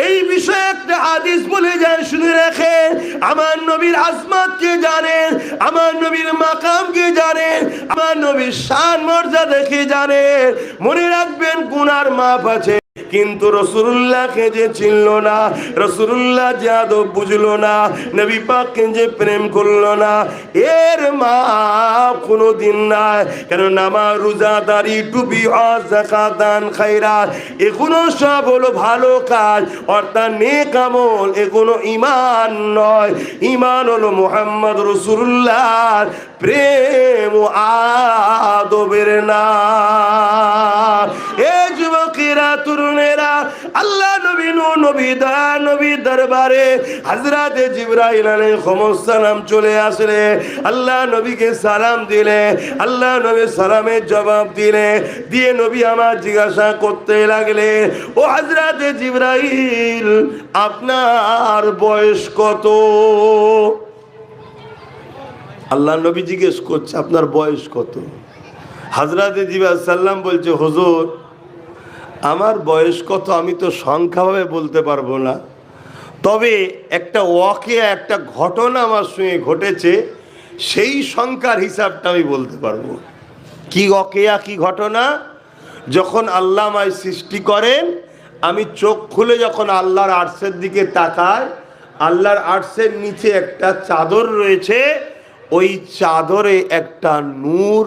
এই বিষয়ে একটা হাদিস বলে যায়, শুনে রাখেন। আমার নবীর আজমত কে জানেন? আমার নবীর মাকাম কে জানেন? আমার নবীর শান মর্যাদা কে জানেন? মনে রাখবেন, গুনার মাপ আছে, কিন্তু রাসূলুল্লাহকে যে চিনল না, রাসূলুল্লাহ যে আদব বুঝলো না, নবী পাককে যে প্রেম করলো না, এর মাপ কোনোদিন নাই। কেন? নামাজ, রোজা, দাড়ি, টুপি, হজ, যাকাত, দান, খায়রাত, এগুলো সব হলো ভালো কাজ, অর্থাৎ নেক আমল। এগুলো ঈমান নয়। ঈমান হলো মুহাম্মদ রাসূলুল্লাহর প্রেম ও আদবের নাম। এ যুবকেরা, তরুণেরা, আল্লাহ নবী নবী দরবারে হযরতে জিবরাইল আলাইহিস সালাম চলে আসলে আল্লাহ নবীকে সালাম দিলে। আল্লাহ নবী সালামের জবাব দিলে, দিয়ে নবী আমার জিজ্ঞাসা করতে লাগলে, ও হযরতে জিবরাইল, আপনার বয়স কত? আল্লাহ নবী জিজ্ঞেস করছে, আপনার বয়স কত? হযরতে জিবরাইল সাল্লাম বলছে, হুজুর, আমার বয়স কত আমি তো সংখ্যাভাবে বলতে পারবো না, তবে একটা ওয়াকিয়া, একটা ঘটনা আমার সঙ্গে ঘটেছে, সেই সংখ্যার হিসাবটা আমি বলতে পারবো। কি ওয়াকিয়া, কি ঘটনা? যখন আল্লাহ আমায় সৃষ্টি করেন, আমি চোখ খুলে যখন আল্লাহর আরশের দিকে তাকাই, আল্লাহর আরশের নিচে একটা চাদর রয়েছে, ওই চাদরে একটা নূর,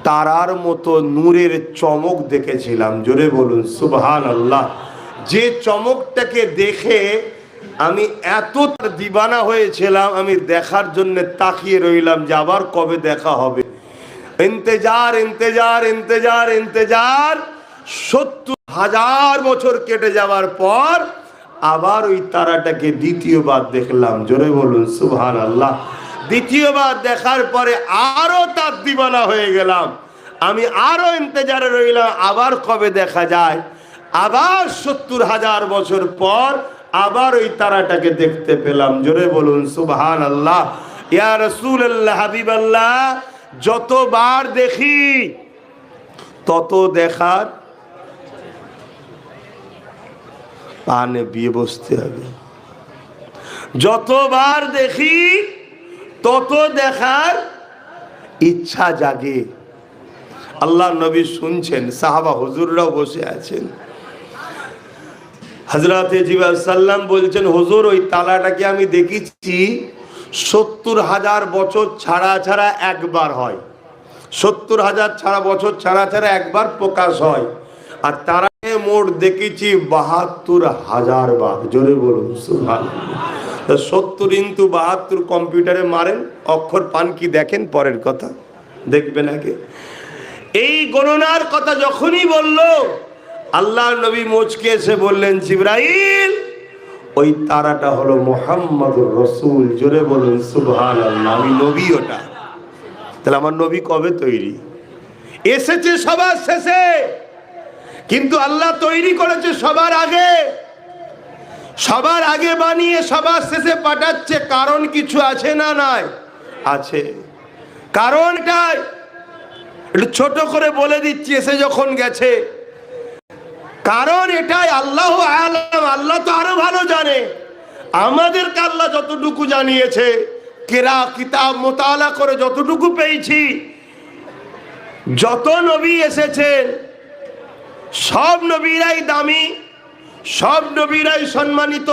তারার মতো নূরের চমক দেখেছিলাম। জোরে বলুন সুবহানাল্লাহ। যে চমকটাকে দেখে আমি এত দিবানা হয়েছিলাম, আমি দেখার জন্য তাকিয়ে রইলাম যে আবার কবে দেখা হবে। ইন্তেজার ইন্তেজার ইন্তেজার ইন্তেজার, 70,000 বছর কেটে যাওয়ার পর আবার ওই তারাটাকে দ্বিতীয়বার দেখলাম। জোরে বলুন সুবহানাল্লাহ। দ্বিতীয়বার দেখার পরে আরো তার দিবানা হয়ে গেলাম, আমি আরো ইন্তজারে রইলাম আবার কবে দেখা যায়। আবার 70,000 বছর পর আবার ওই তারাটাকে দেখতে পেলাম। জোরে বলুন সুবহানাল্লাহ। ইয়া রাসূলুল্লাহ, হাবিবাল্লাহ, যতবার দেখি তত দেখার পানে বিয়ে বসতে হবে। যতবার দেখি তত দেখার ইচ্ছা জাগে। আল্লাহ নবী শুনছেন, সাহাবা হুজুররাও বসে আছেন। হযরতে জিবরাইল সাল্লাম বলছেন, হুজুর ওই তালাটাকে আমি দেখেছি 70,000 বছর ছাড়া ছাড়া একবার হয়, 70,000 বছর ছাড়া ছাড়া একবার প্রকাশ হয়। আর তারাকে মোট দেখেছি 72,000 বার। জোরে বলুন সুবহানাল্লাহ। 70 ইনটু 72 কম্পিউটারে মারেন, অক্ষর পান কি দেখেন, পরের কথা দেখবেন আগে। এই গণনার কথা যখনই বলল, আল্লাহ নবী মুচকে এসে বললেন, জিবরাইল ওই তারাটা হলো মুহাম্মাদুর রাসূল। জোরে বলুন সুবহানাল্লাহ। আমি নবী ওটা। তাহলে আমার নবী কবে তৈরি? এসেছে সবার শেষে, কিন্তু আল্লাহ তৈরি করেছে সবার আগে। সবার আগে বানিয়ে সবার শেষে পাঠাচ্ছে, কারণ কিছু আছে না? নাই, আছে। কারণটাই একটু ছোট করে বলে দিচ্ছি, এসে যখন গেছে। কারণ এটাই, আল্লাহু আ'লাম, আল্লাহ তো আরো ভালো জানে। আমাদেরকে আল্লাহ যতটুকু জানিয়েছে, কেরা কিতাব মোতালা করে যতটুকু পেয়েছি, যত নবী এসেছেন সব নবীরাই দামি, সব নবীরাই সম্মানিত,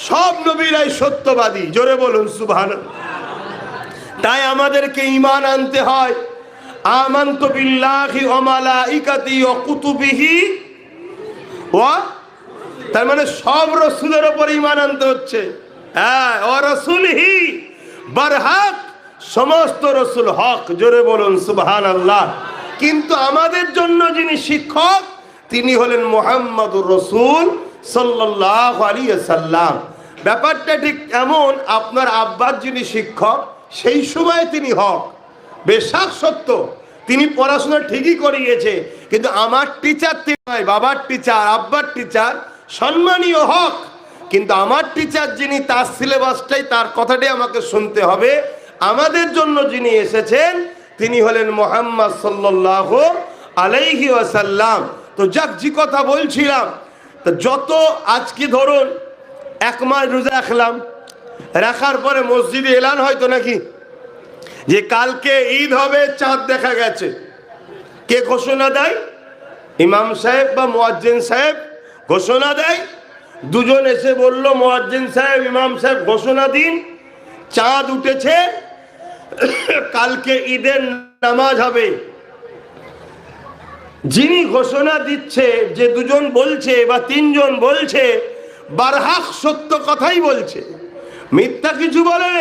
সব নবীরাই সত্যবাদী। জোরে বলুন সুবহানাল্লাহ। তাই আমাদেরকে ঈমান আনতে হয়। আমানতু বিল্লাহি ওয়া মালাইকাতিহি ওয়া কুতুবিহি ওয়া, তার মানে সব রাসূলের উপর ঈমান আনতে হচ্ছে। হ্যাঁ, ওয়া রাসূলিহি বারহাক, সমস্ত রাসূল হক। জোরে বলুন সুবহানাল্লাহ। কিন্তু আমাদের জন্য যিনি শিক্ষক, তিনি হলেন মুহাম্মাদুর রাসূল সাল্লাল্লাহু আলাইহি ওয়াসাল্লাম। ব্যাপারটা ঠিক এমন, আপনার আব্বার যিনি শিক্ষক, সেই সময় তিনি হক, বেশক সত্য, তিনি পড়াশোনা ঠিকই করিয়েছে, কিন্তু আমার টিচার তিনি নয়, বাবার টিচার, আব্বার টিচার সম্মানীয় হক। কিন্তু আমার টিচার যিনি, তার সিলেবাসটাই, তার কথাটাই আমাকে শুনতে হবে। আমাদের জন্য যিনি এসেছেন তিনি হলেন মুহাম্মদ সাল্লাল্লাহু আলাইহি ওয়াসাল্লাম। তো যাক, যে কথা বলছিলাম, তো যত আজকে ধরুন 1 মাস রোজা রাখলাম, রাখার পরে মসজিদে এলান হয়তো নাকি যে কালকে ঈদ হবে, চাঁদ দেখা গেছে। কে ঘোষণা দেয়? ইমাম সাহেব বা মুয়াজ্জিন সাহেব ঘোষণা দেয়। দুজন এসে বলল, মুয়াজ্জিন সাহেব, ইমাম সাহেব ঘোষণা দিন, চাঁদ উঠেছে, কালকে ঈদের নামাজ হবে। যিনি ঘোষণা দিচ্ছে, যে দুজন বলছে বা 3 জন বলছে, বারহাক সত্য কথাই বলছে, মিথ্যা কিছু বলে।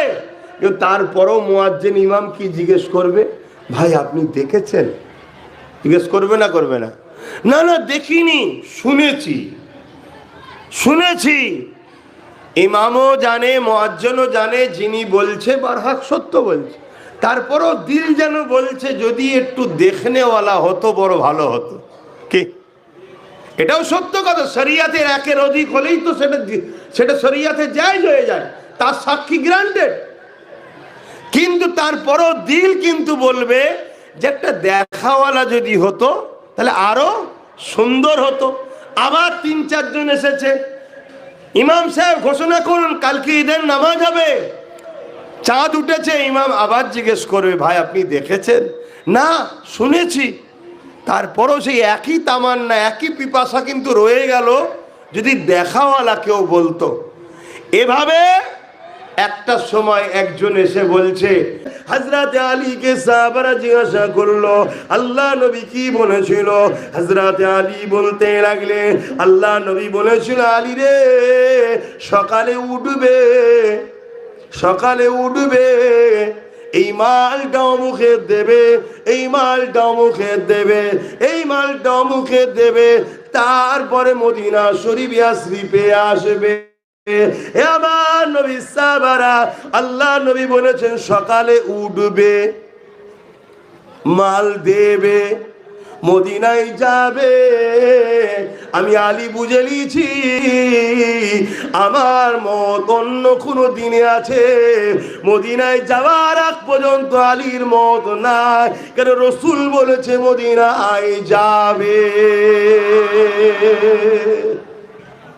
কিন্তু তারপরও মুয়াজ্জিন ইমাম কি জিজ্ঞেস করবে? ভাই আপনি দেখেছেন? জিজ্ঞেস করবে না? করবে না? না না দেখিনি, শুনেছি। শুনেছি। ইমামও জানে, মুয়াজ্জিনও জানে, যিনি বলছে বারহাক সত্য বলছে। তারপরও দিল যেন বলছে, যদি একটু দেখনেওয়ালা হতো বড় ভালো হতো। কি? এটাও সত্য কথা। শরিয়াতের 1-এর অধিক হলেই তো সেটা শরিয়াতে জায়েজ হয়ে যায়, তার সাক্ষী গ্রান্টেড। কিন্তু তারপরও দিল কিন্তু বলবে যে একটা দেখাওয়ালা যদি হতো তাহলে আরো সুন্দর হতো। আবার 3-4 জন এসেছে, ইমাম সাহেব ঘোষণা করুন, কালকে ঈদের নামাজ হবে, চাঁদ উঠেছে। ইমাম আবার জিজ্ঞেস করবে, ভাই আপনি দেখেছেন? না, শুনেছি। তারপরও সেই একই তামান্না, একই পিপাসা কিন্তু রয়ে গেল, যদি দেখাওয়ালা কেউ বলতো। এভাবে একটা সময় একজন এসে বলছে, হযরতে আলীকে সাহাবারা জিজ্ঞাসা করলো, আল্লাহ নবী কি বলেছিল? হযরতে আলী বলতে লাগলেন, আল্লাহ নবী বলেছিল, আলী রে, সকালে উঠবে, সকালে উঠবে, এই মালটাও মুখে দেবে, এই মালটাও মুখে দেবে, এই মালটাও মুখে দেবে, তারপরে মদিনা শরীফে আসবে। আমার নবী সাহাবারা, আল্লাহ নবী বলেছেন সকালে উঠবে, মাল দেবে, মদিনায় যাবে। আমি আলী বুঝে নিয়েছি, আমার মত অন্য কোন দিনে আছে, মদিনায় যাওয়ার আগ পর্যন্ত আলীর মত নাই, কেন রসুল বলেছে মদিনায় যাবে।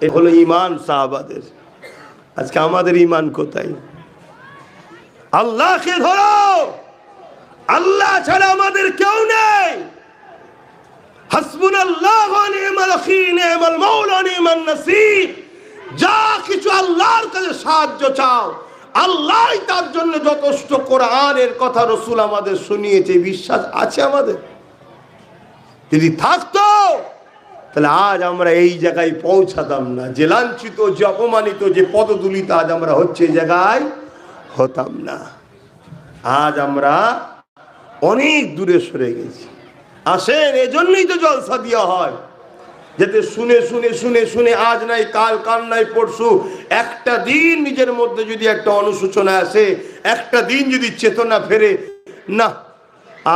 এ হলো ঈমান সাহাবাদের। আজকে আমাদের ঈমান কোথায়? আল্লাহকে ধরো, আল্লাহ ছাড়া আমাদের কেউ নেই। হাসবুনাল্লাহু ওয়া নি'মাল ওয়াকিল নি'মাল মাওলা নি'মান নাসির। যা কিছু আল্লাহর কাছে সাহায্য চাও, আল্লাহই তার জন্য যথেষ্ট। কোরআনের কথা রাসূল আমাদের শুনিয়েছে, বিশ্বাস আছে আমাদের? যদি থাকতো তাহলে আজ আমরা এই জায়গায় পৌঁছাতাম না। যে লাঞ্ছিত, যে অপমানিত, যে পদদুলিত আজ আমরা হচ্ছে এই জায়গায় হতাম না। আজ আমরা অনেক দূরে সরে গেছি। আসেন, এজন্যই তো জলসা দেওয়া হয়, যাতে শুনে শুনে শুনে শুনে আজ নাই কাল, কাল নাই পরশু, একটা দিন নিজের মধ্যে যদি একটা অনুশোচনা আসে, একটা দিন যদি চেতনা ফেরে, না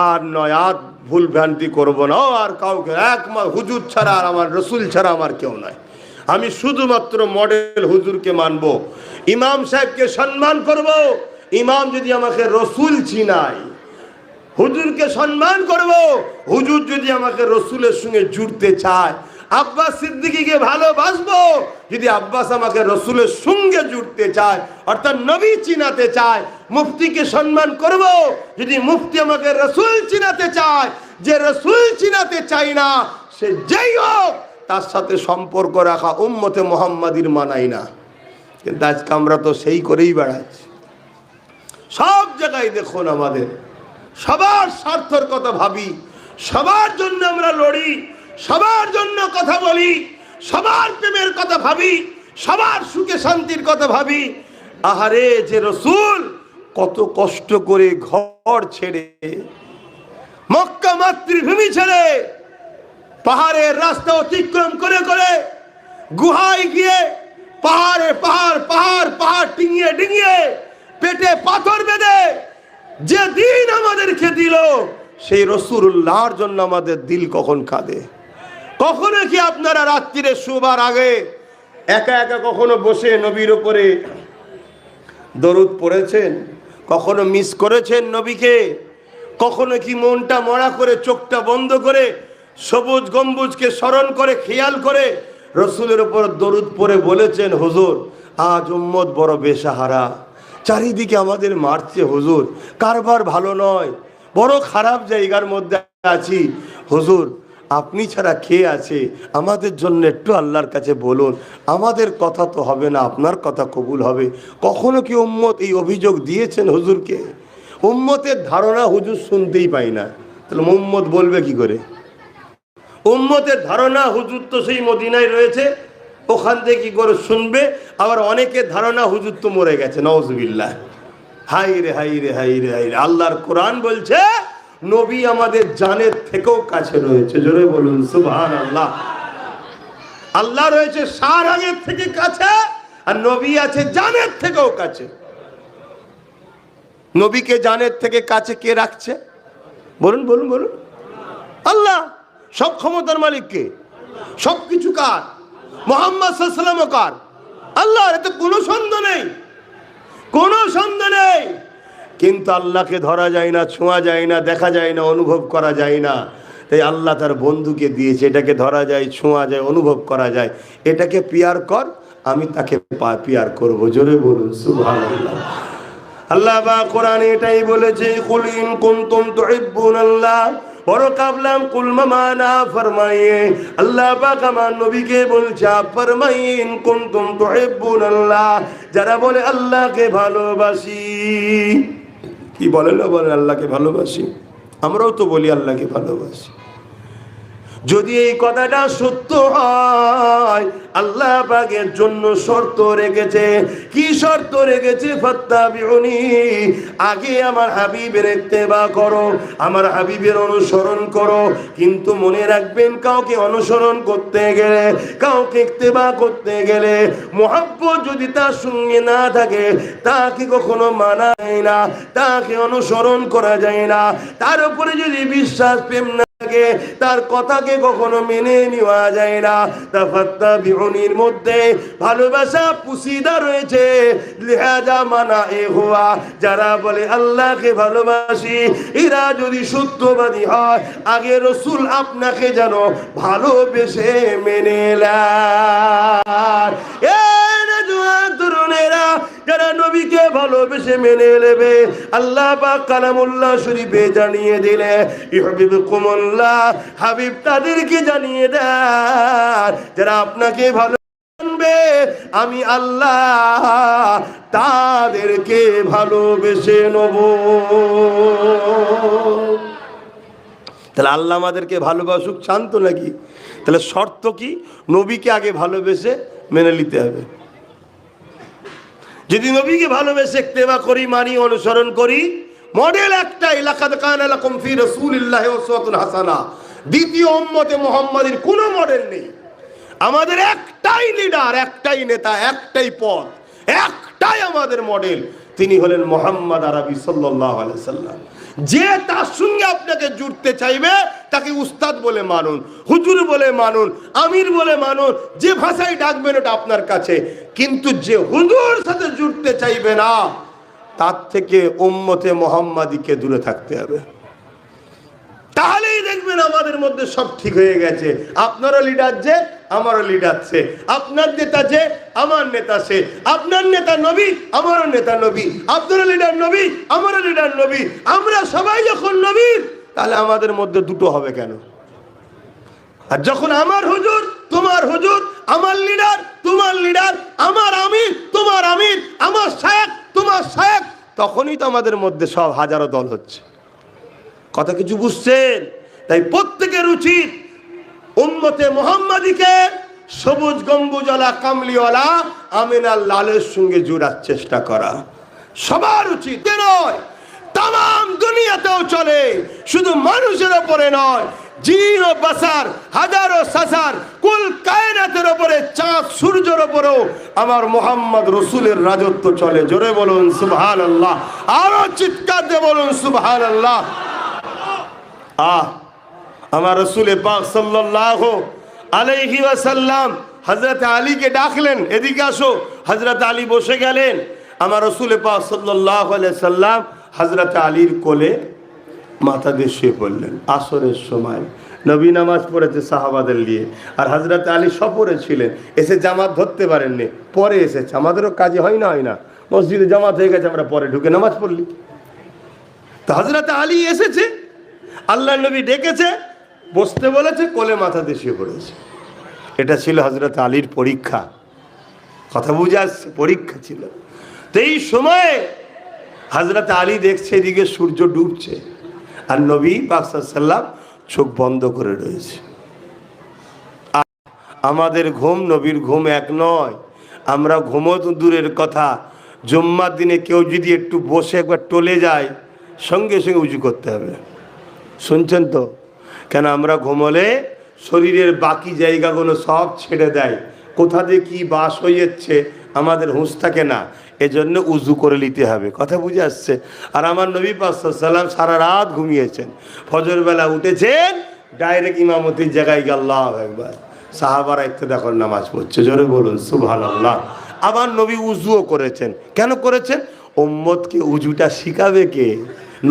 আর নয়, আর ভুল ভ্রান্তি করবো না, আর কাউকে একমাত্র হুজুর ছাড়া আর আমার রসুল ছাড়া আমার কেউ নয়, আমি শুধুমাত্র মডেল হুজুরকে মানব, ইমাম সাহেবকে সম্মান করব। ইমাম যদি আমাকে রসুল চিনায়, হুজুরকে সম্মান করব। হুজুর যদি আমাকে রসুলের সঙ্গে জুড়তে চায়, আব্বাস সিদ্দিকীকে ভালোবাসবো যদি আব্বাস আমাকে রসুলের সঙ্গে জুড়তে চায়, অর্থাৎ নবী চিনাতে চায়। মুফতিকে সম্মান করব যদি মুফতি আমাকে রসুল চিনাতে চায়। যে রসুল চিনাতে চাই না, সে যেই হোক, তার সাথে সম্পর্ক রাখা উম্মতে মুহাম্মাদির মানাই না। কিন্তু আজকে আমরা তো সেই করেই বেড়াচ্ছি। সব জায়গায় দেখুন, আমাদের সবার স্বার্থের কথা ভাবি, সবার জন্য আমরা লড়ি, সবার জন্য কথা বলি, সবার প্রেমের কথা ভাবি, সবার সুখে শান্তির কথা ভাবি। আহারে, যে রসুল কত কষ্ট করে ঘর ছেড়ে, মক্কা মাতৃভূমি ছেড়ে, পাহাড়ের রাস্তা অতিক্রম করে করে গুহায় গিয়ে পাহাড়ে পাহাড় পাহাড় পাহাড় ডিঙিয়ে ডিঙিয়ে পেটে পাথর বেঁধে যে দিন আমাদেরকে দিল, সেই রাসূলুল্লাহর জন্য আমাদের দিল কখন কাঁদে। কখনো কি আপনারা রাত্রিরে শোবার আগে একা একা কখনো বসে নবীর উপরে দরুদ পড়েছেন? কখনো মিস করেছেন নবীকে? কখনো কি মনটা মরা করে, চোখটা বন্ধ করে, সবুজ গম্বুজকে স্মরণ করে, খেয়াল করে রসুলের উপর দরুদ পড়ে বলেছেন, হুজুর আজ উম্মত বড় বেসাহারা, চারিদিকে আমাদের মারছে হুজুর, কারবার ভালো নয়, বড় খারাপ জায়গার মধ্যে আছি, হুজুর আপনি ছাড়া খেয়ে আছে, আমাদের জন্য একটু আল্লাহর কাছে বলুন, আমাদের কথা তো হবে না, আপনার কথা কবুল হবে। কখনো কি উম্মত এই অভিযোগ দিয়েছেন হুজুরকে? উম্মতের ধারণা হুজুর শুনতেই পাই না, তাহলে উম্মত বলবে কি করে? উম্মতের ধারণা হুজুর তো সেই মদিনায় রয়েছে, ওখান থেকে কি করে শুনবে? আবার অনেকের ধারণা হুজুর তো মরে গেছে, নাউজুবিল্লাহ। হাই রে হাই রে হাই রে হাই রে। আল্লাহর কোরআন বলছে নবী আমাদের জানের থেকেও কাছে রয়েছে, জোরে বলুন সুবহানাল্লাহ। আল্লাহ রয়েছে সারাগের থেকে কাছে, আর নবী আছে জানের থেকেও কাছে। নবীকে জানের থেকে কাছে কে রাখছে? বলুন বলুন বলুন। আল্লাহ। সব ক্ষমতার মালিক কে? সবকিছু কার? মুহাম্মদ সাল্লাল্লাহু আলাইহি ওয়াসাল্লাম কার? আল্লাহর। এতে কোনো সন্দেহ নেই, কোনো সন্দেহ নেই। কিন্তু আল্লাহকে ধরা যায় না, ছোঁয়া যায় না, দেখা যায় না, অনুভব করা যায় না। তাই আল্লাহ তার বন্ধুকে দিয়েছে, এটাকে ধরা যায়, ছোঁয়া যায়, অনুভব করা যায়। এটাকে পিয়ার কর, আমি তাকে পিয়ার করবো, জোরে বলুন সুবহানাল্লাহ। আল্লাহ বা কোরআনে এটাই বলেছে, কুল ইন কুনতুম তুহিব্বুনাল্লাহ বড় কাবলাম কুলমা মানা ফরমাইয়ে। আল্লাহ পাক আমার নবীকে বলছে, ফরমাইন কুনতুম তুহিব্বুনাল্লাহ, যারা বলে আল্লাহকে ভালোবাসি। কি বলে না বলে আল্লাহকে ভালোবাসি? আমরাও তো বলি আল্লাহকে ভালোবাসি। যদি এই কথাটা সত্য হয়, আল্লাহ পাকের জন্য শর্ত রেখেছে। কি শর্ত রেখেছে? ফাত্তাবিউনি, আগে আমার হাবিবের ইত্তেবা করো, আমার হাবিবের অনুসরণ করো। কিন্তু মনে রাখবেন, কাউকে অনুসরণ করতে গেলে, কাউকে ইত্তেবা করতে গেলে মুহাব্বত যদি তার সঙ্গে না থাকে, তাকে কখনো মানা যায় না, তাকে অনুসরণ করা যায় না। তার উপরে যদি বিশ্বাস প্রেম না, তার কথাকে কখনো মেনে নেওয়া যায় না। তাফাত্তাবিউনির মধ্যে ভালোবাসা পুশিদা রয়েছে, লিহাজা মানা এ হুয়া, যারা বলে আল্লাহকে ভালোবাসি, এরা যদি সত্যবাদী হয়, আগে রাসূল আপনাকে যেন ভালোবেসে মেনে নেয়। তরুণেরা যারা নবীকে ভালোবেসে মেনে নেবে, আল্লাহ পাক কালামুল্লাহ শরীফে জানিয়ে দিলে ইউহিব্বুকুমুল্লাহ, হাবিব তাদেরকে জানিয়ে দেন যারা আপনাকে ভালো আমি আল্লাহ তাদেরকে ভালোবেসে নেব। তাহলে আল্লাহ আমাদেরকে ভালোবাসুক চান তো নাকি? তাহলে শর্ত কি? নবীকে আগে ভালোবেসে মেনে নিতে হবে। যদি নবীকে ভালোবেসে ইত্তেবা করি, মানি, অনুসরণ করি, মডেল একটাই, লাকাদ কানা লাকুম ফি রাসূলিল্লাহি উসওয়াতুন হাসানা। দ্বিতীয় উম্মতে মুহাম্মাদীর কোনো মডেল নেই। আমাদের একটাই লিডার, একটাই নেতা, একটাই পথ, একটাই আমাদের মডেল, তিনি হলেন মুহাম্মদ আরবি সাল্লাল্লাহু আলাইহি সাল্লাম। যে তার সঙ্গে আপনাকে জুড়তে চাইবে তাকে উস্তাদ বলে মানুন, হুজুর বলে মানুন, আমির বলে মানুন, যে ভাষায় ডাকবেন ওটা আপনার কাছে। কিন্তু যে হুজুর সাথে জুড়তে চাইবে না, তার থেকে উম্মতে মুহাম্মাদীকে দূরে থাকতে হবে। তাহলেই দেখবেন আমাদের মধ্যে সব ঠিক হয়ে গেছে। আপনারও লিডার যে, আমারও লিডার সে, আপনার নেতা যে, আমার নেতা সে, আপনার নেতা নবী, আমারও নেতা নবী, আপনারও লিডার নবী, আমারও লিডার নবী। আমরা সবাই যখন নবী, তাহলে আমাদের মধ্যে দুটো হবে কেন? আর যখন আমার হুজুর, তোমার হুজুর, আমার লিডার, তোমার লিডার, আমার আমির, তোমার আমির, আমার শায়েখ, তোমার শায়েখ, তখনই তো আমাদের মধ্যে সব হাজারো দল হচ্ছে। কথা কিছু বুঝছেন? তাই প্রত্যেকের উচিত উম্মতে মুহাম্মাদীকে সবুজ গম্বুজওয়ালা, কামলিওয়ালা, আমিনার লালের সঙ্গে জোড়ার চেষ্টা করা সবার উচিত নয়। তাম দুনিয়াতেও চলে, শুধু মানুষের ওপরে নয়, জিন ও বাসার, হাজারো সাসার, কুল কায়নাতের ওপরে, চাঁদ সূর্যের ওপরেও আমার মুহাম্মদ রসুলের রাজত্ব চলে। জোরে বলুন সুবহানাল্লাহ, আরো চিৎকার দিয়ে বলুন সুবহানাল্লাহ। আমার রসুলে পাক সাল্লাল্লাহু আলাইহি ওয়াসাল্লাম হযরত আলীকে ডাকলেন, এদিকে আসো। হযরত আলী বসে গেলেন। আমার রসুলে পাক সাল্লাল্লাহু আলাইহি সাল্লাম হযরত আলীর কোলে মাথা দিয়ে শুয়ে পড়লেন। আসরের সময় নবী নামাজ পড়েছে সাহাবাদের নিয়ে, আর হযরত আলী সফরে ছিলেন, এসে জামাত ধরতে পারেননি, পরে এসেছে। আমাদেরও কাজে হয় না, মসজিদে জামাত হয়ে গেছে, আমরা পরে ঢুকে নামাজ পড়লি। তো হযরত আলী এসেছে, আল্লাহ নবী ডেকেছে, বসতে বলেছে, কোলে মাথা দিয়ে শুয়ে পড়েছে। এটা ছিল হযরত আলীর পরীক্ষা। কথা বুঝে আসছে? পরীক্ষা ছিল। তো এই সময়ে হযরত আলী দেখছে এদিকে সূর্য ডুবছে, আর নবী পাক সাল্লাল্লাহু আলাইহি ওয়াসাল্লাম চোখ বন্ধ করে রয়েছে। আমাদের ঘুম নবীর ঘুম এক নয়। আমরা ঘুমো তো দূরের কথা, জুম্মার দিনে কেউ যদি একটু বসে একবার টলে যায়, সঙ্গে সঙ্গে উজু করতে হবে। শুনছেন তো? কেন আমরা ঘুমোলে শরীরের বাকি জায়গাগুলো সব ছেড়ে দেয়, কোথা দিয়ে কি বাস হয়ে যাচ্ছে আমাদের হুঁশ থাকে না, এজন্য উজু করে নিতে হবে। কথা বুঝে আসছে? আর আমার নবী পাক সাল্লাল্লাহু আলাইহি ওয়াসাল্লাম সারা রাত ঘুমিয়েছেন, ফজর বেলা উঠেছেন, ডাইরেক্ট ইমামতির জায়গায় গিয়ে আল্লাহু আকবার, সাহাবারা ইক্তেদার নামাজ পড়ছে। জোরে বলুন সুবহানাল্লাহ। আবার নবী উজুও করেছেন। কেন করেছেন? উম্মতকে উজুটা শিখাবে কে?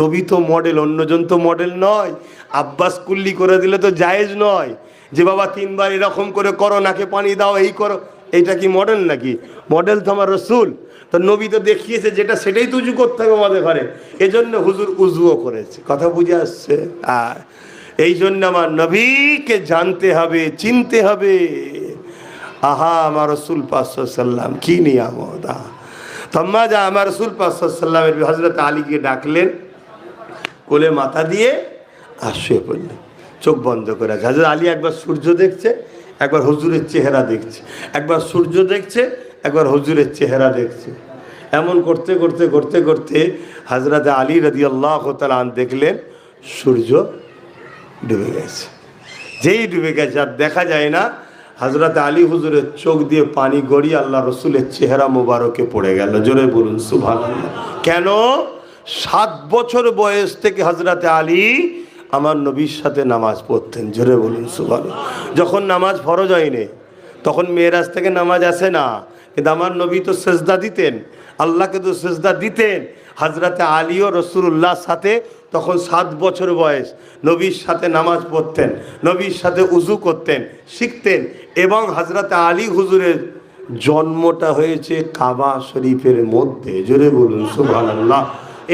নবী তো মডেল, অন্যজন তো মডেল নয়। আব্বাস কুল্লি করে দিলে তো জায়েজ নয়, যে বাবা 3 বার এরকম করে করো, নাকে পানি দাও, এই করো, এইটা কি মডেল নাকি? মডেল তো আমার রসুল। তো নবী তো দেখিয়েছে যেটা, সেটাই তো উজু করতে হবে আমাদের ঘরে। এজন্য হুজুর উজুও করেছে। কথা বুঝে আসছে? আর এই জন্য আমার নবীকে জানতে হবে, চিনতে হবে। আহা, আমার রসুল পাক সাল্লাল্লাহু আলাইহি ওয়াসাল্লাম কি নিয়ামত! তম্মা যা আমার রসুল পাক সাল্লাল্লাহু আলাইহি ওয়াসাল্লামের হযরত আলীকে ডাকলেন, কোলে মাথা দিয়ে আর শুয়ে পড়লেন, চোখ বন্ধ করে। হযরত আলী একবার সূর্য দেখছে, একবার হুজুরের চেহারা দেখছে, একবার সূর্য দেখছে, একবার হুজুরের চেহারা দেখছে। এমন করতে করতে করতে করতে হযরত আলী রাদিয়াল্লাহু তাআলা দেখলেন সূর্য ডুবে গেছে। যেই ডুবে গেছে আর দেখা যায় না, হযরত আলী হুজুরের চোখ দিয়ে পানি গড়িয়ে আল্লাহ রসুলের চেহারা মোবারকে পড়ে গেল। জোরে বলুন সুবহানাল্লাহ। কেন? 7 বছর বয়স থেকে হযরত আলী আমার নবীর সাথে নামাজ পড়তেন। জোরে বলুন সুবহানাল্লাহ। যখন নামাজ ফরজ হয়নি, তখন মেরাজ থেকে নামাজ আসে না, কিন্তু আমার নবী তো সেজদা দিতেন, আল্লাহকে তো সেজদা দিতেন। হযরত আলীও রাসূলুল্লাহর সাথে তখন 7 বছর বয়স, নবীর সাথে নামাজ পড়তেন, নবীর সাথে উজু করতেন, শিখতেন। এবং হযরত আলী হুজুরের জন্মটা হয়েছে কাবা শরীফের মধ্যে, জোরে বলুন সুবহানাল্লাহ।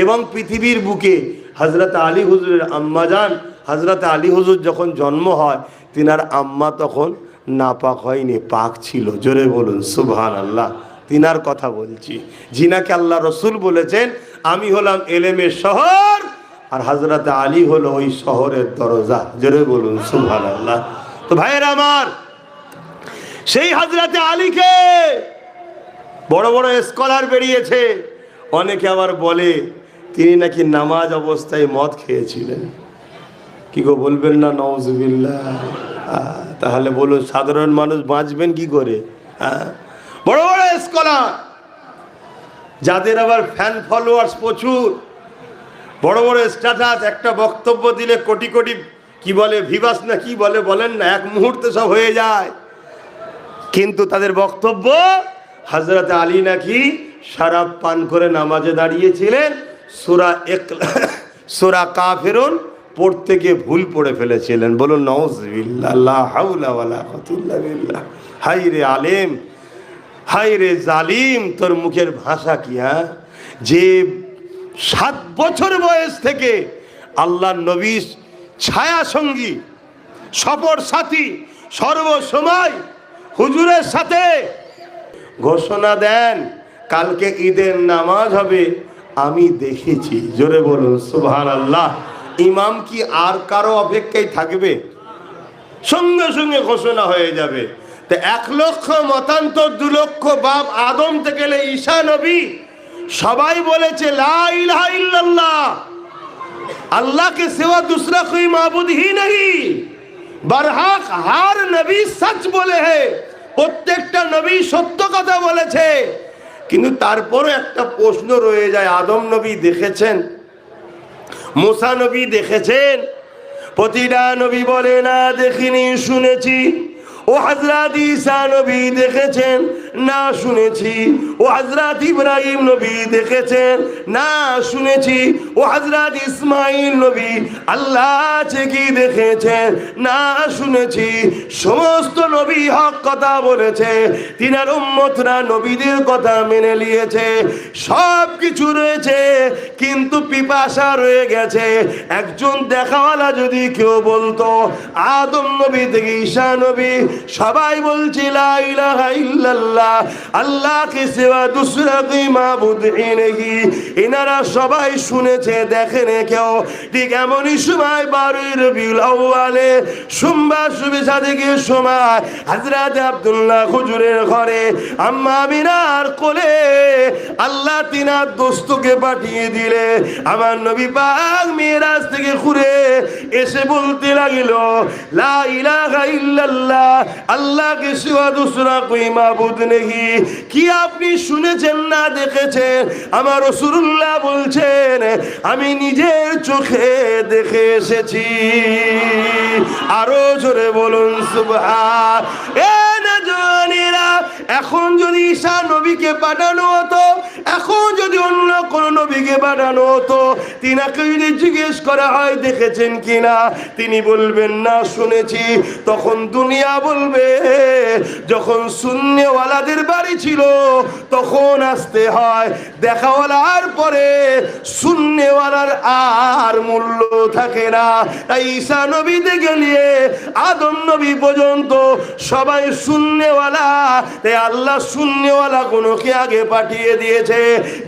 এবং পৃথিবীর বুকে হযরত আলী হুজুরের আম্মা জান, হযরত আলী হুজুর যখন জন্ম হয় তিনার আম্মা তখন নাপাক হয়নি, পাক ছিল, জোরে বলুন সুবহানাল্লাহ। তিনার কথা বলছি, যিনাকে আল্লাহ রসুল বলেছেন আমি হলাম এলেমের শহর, আর হযরত আলী হলো ওই শহরের দরজা, জোরে বলুন সুবহানাল্লাহ। তো ভাইয়েরা আমার, সেই হযরতে আলীকে বড় বড় স্কলার বেরিয়েছে, অনেকে আবার বলে তিনি নাকি নামাজ অবস্থায় মদ খেয়েছিলেন। কি গো বলবেন না নাউজুবিল্লাহ? তাহলে বলুন সাধারণ মানুষ বাঁচবেন কি করে? বড় বড় স্কলার, যাদের আবার ফ্যান ফলোয়ার্স প্রচুর, বড় বড় স্ট্যাটাস, একটা বক্তব্য দিলে কোটি কোটি কি বলে ভিভাস না কি বলে বলেন না, এক মুহূর্তে সব হয়ে যায়। কিন্তু তাদের বক্তব্য হযরত আলী নাকি শরাব পান করে নামাজে দাঁড়িয়েছিলেন, সূরা কাফিরুন পড়তে গিয়ে ভুল পড়ে ফেলেছিলেন। বলুন নাউজুবিল্লাহ, লা হাওলা ওয়ালা কুওয়াতা ইল্লা বিল্লাহ। হায় রে আলেম, হায় রে জালিম, তোর মুখের ভাষা কি? যে 7 বছর বয়স থেকে আল্লাহর নবীর ছায়া সঙ্গী, সফর সাথী, সর্বসময় হুজুরের সাথে ঘোষণা দেন কালকে ঈদের নামাজ হবে, আমি দেখেছি, জোরে বলুন সুবহানাল্লাহ। ইমাম কি আর কারো অপেক্ষায় থাকবে? সঙ্গে সঙ্গে ঘোষণা হয়ে যাবে। তো 1 লক্ষ মতান্তর, 2 লক্ষ বাপ আদম থেকে ঈসা নবী সবাই বলেছে লা ইলাহা ইল্লাল্লাহ, अल्लाह के सिवा दूसरा कोई माबूद ही नहीं। बरहक हर नबी सच बोले है, প্রত্যেকটা নবী সত্য কথা বলেছে। কিন্তু তারপরে একটা প্রশ্ন রয়ে যায়, আদম নবী দেখেছেন, মুসা নবী দেখেছেন? প্রতিটা নবী বলে না দেখিনি, শুনেছি। ও হযরত ঈসা নবী দেখেছেন? না, শুনেছি। ও হযরত ইব্রাহিম নবী দেখেছেন? না, শুনেছি। ও হযরত ইসমাইল নবী আল্লাহ আছে কি দেখেছেন? না, শুনেছি। সমস্ত নবী হক কথা বলেছে, তিনার উম্মতরা নবীদের কথা মেনে নিয়েছে, সব কিছু রয়েছে, কিন্তু পিপাসা রয়ে গেছে। একজন দেখাওয়ালা যদি কেউ বলতো আদম নবী থেকে ঈসা নবী সবাই বলছে লা ইলাহা ইল্লাল্লাহ, আল্লাহ কে সিওয়া দুসরা কোই মাবুদ নেই, এনারা সবাই শুনেছে, দেখেনি কেউ। ঠিক এমনই সময় 12 রবিউল আউয়ালে সোমবার শুভে সাদেকের সময় হযরত আব্দুল্লাহ হুজুরের ঘরে আম্মা আমিনার কোলে আল্লাহ তিনার দোস্তকে পাঠিয়ে দিলে। আমার নবী পাক মিরাজ থেকে ঘুরে এসে বলতে লাগলো লা ইলাহা ইল্লাল্লাহ, আল্লাহ কে সিওয়া দুসরা কোই মাবুদ নেই। কি আপনি শুনেছেন না দেখেছেন? আমার রাসূলুল্লাহ বলছেন আমি নিজের চোখে দেখে এসেছি। আরো জোরে বলুন সুবহান। এখন যদি ঈসা নবীকে পাঠানো হতো, এখন যদি অন্য কোন নবীকে পাঠানো হতো, তিনাকে যদি জিজ্ঞেস করা হয় দেখেছেন কিনা, তিনি বলবেন না শুনেছি। তখন দুনিয়া বলবে যখন শূন্যওয়ালাদের বাড়ি ছিল তখন আসতে হয়, দেখাওয়ালার পরে শূন্যওয়ালার আর মূল্য থাকে না। তাই ঈসা নবী থেকে নিয়ে আদম নবী পর্যন্ত সবাই শূন্যওয়ালা। তাই আল্লাহ শূন্যওয়ালা কোনকে আগে পাঠিয়ে দিয়েছে।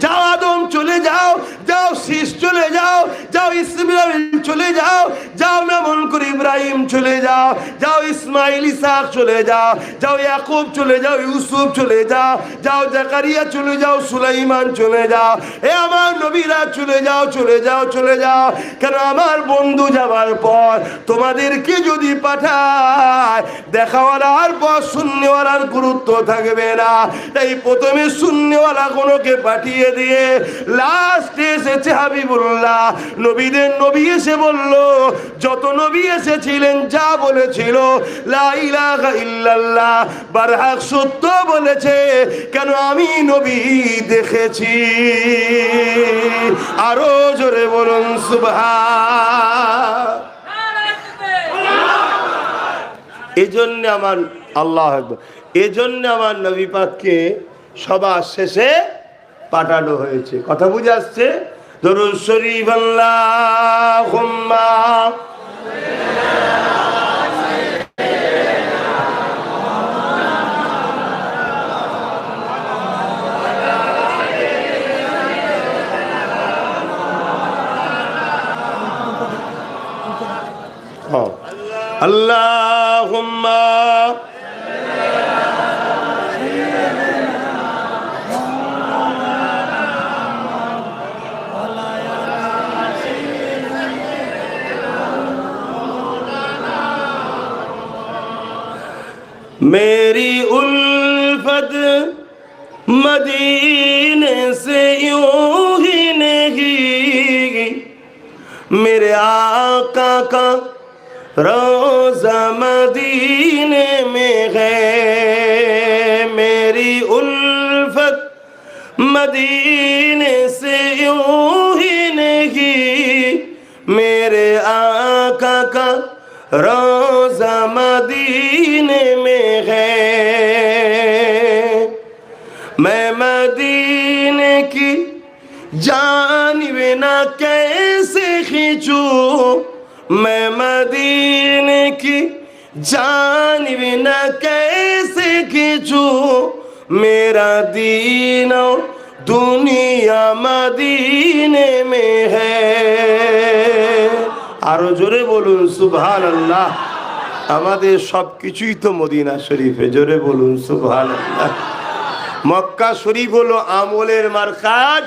যাও আদম চলে যাও, যাও শীষ চলে যাও, যাও ইসমাইল চলে যাও, যাও মেমন করে ইব্রাহিম চলে যাও, যাও ইসমাইল ইসাক চলে যাও, যাও ইয়াকুব চলে যাও, ইউসুফ চলে যাও, যাও জাকারিয়া চলে যাও, সুলাইমান চলে যাও। এ আমার নবীরা চলে যাও, চলে যাও, চলে যাও। কেন আমার বন্ধু যাবার পর তোমাদেরকে যদি পাঠায় দেখাওয়ালার পর শূন্যওয়ালার গুরুত্ব থাকবে না। তাই প্রথমে শূন্যওয়ালা কোনকে পাঠিয়ে দিয়ে লাস্টে এসেছে হাবিবুল্লাহ, নবীদের নবী এসে বলল যত নবী এসেছিলেন যা বলেছিল লা ইলাহা ইল্লাল্লাহ বারহাক সত্য বলেছে। কেন আমি নবী দেখেছি। আরো জোরে বলুন সুবহান। এই জন্য আমার আল্লাহু আকবার। এজন্য আমার নবী পাককে সবার শেষে পাঠানো হয়েছে। কথা বুঝে আসছে? দরুদ শরীফ আল্লাহুম্মা আল্লাহুম্মা मेरी उल्फत मदीने से यूं ही नहीं, मेरे आका का रोज़ा मदीने में है। मेरी उल्फत मदीने से यूं ही नहीं, मेरे आका का रोज़ा मदीने में है। मैं मदीने की जानिब ना कैसे खींचूं, मैं मदीने की जानिब ना कैसे खींचूं, मेरा दीन और दुनिया मदीने में है। আরো জোরে বলুন সুবহানাল্লাহ। আমাদের সবকিছুই তো মদিনা শরীফে, জোরে বলুন সুবহানাল্লাহ। মক্কা শরীফ হলো আমলের মারকাজ,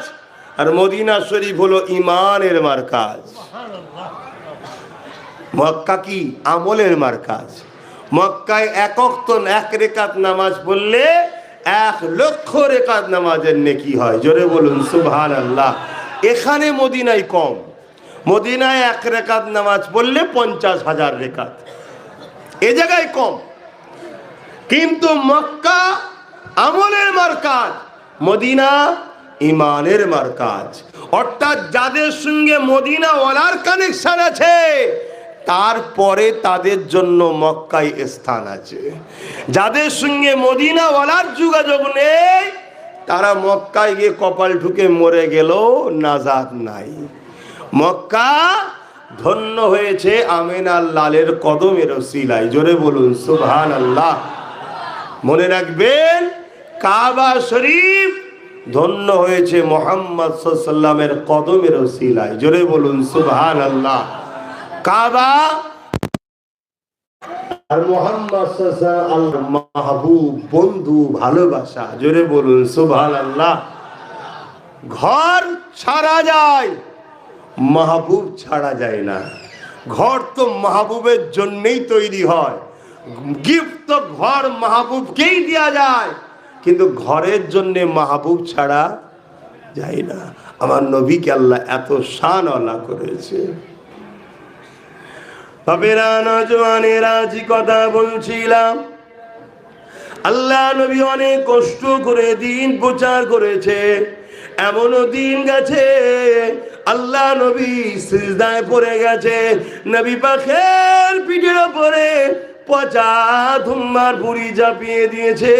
আর মদিনা শরীফ হলো ইমানের মারকাজ। মক্কা কি? আমলের মারকাজ। মক্কায় এক ওয়াক্ত এক রেকাত নামাজ পড়লে 1,00,000 রেকাত নামাজের নেকি হয়, জোরে বলুন সুবহানাল্লাহ। এখানে মদিনায় কম, মদিনায় 1 রেকাত নামাজ পড়লে 50,000 রেকাত, এ জায়গায় কম। কিন্তু মক্কা আমলের মারকাজ, মদিনা ইমানের মারকাজ। অর্থাৎ যাদের সঙ্গে মদিনা ওয়ালার কানেকশন আছে, তারপরে তাদের জন্য মক্কায় স্থান আছে। যাদের সঙ্গে মদিনা ওয়ালার যোগাযোগ নেই, তারা মক্কায় গিয়ে কপাল ঠুকে মরে গেল, নাজাত নাই। মক্কা ধন্য হয়েছে আমিনার লালের কদমের ওসিলায়, জোরে বলুন সুবহানাল্লাহ। মনে রাখবেন, কাবা শরীফ ধন্য হয়েছে মুহাম্মদ সাল্লাল্লাহু আলাইহি ওয়াসাল্লামের কদমের ওসিলায়, জোরে বলুন সুবহানাল্লাহ। কাবা আর মুহাম্মদ সাল্লাল্লাহু আলাইহি ওয়াসাল্লাম মাহবুব, বন্ধু, ভালোবাসা, জোরে বলুন সুবহানাল্লাহ। ঘর ছাড়া যায়, মাহবুব ছাড়া যায় না। ঘর তো মাহবুবের জন্যই তৈরি হয়, গিফট তো ঘর মাহবুবকেই দেওয়া যায়, কিন্তু ঘরের জন্য মাহবুব ছাড়া যায় না। আমার নবীকে আল্লাহ এত শানওয়ালা করেছে। বাবেরা, নওজওয়ানেরা, যে কথা বলছিলাম, আল্লাহ নবী অনেক কষ্ট করে দিন প্রচার করেছে। এমনও দিন গেছে আল্লাহ নবী সিজদায় পড়ে গেছে, নবী পাকের পিঠের উপরে পচা ধুম্মার বুড়ি চাপিয়ে দিয়েছে।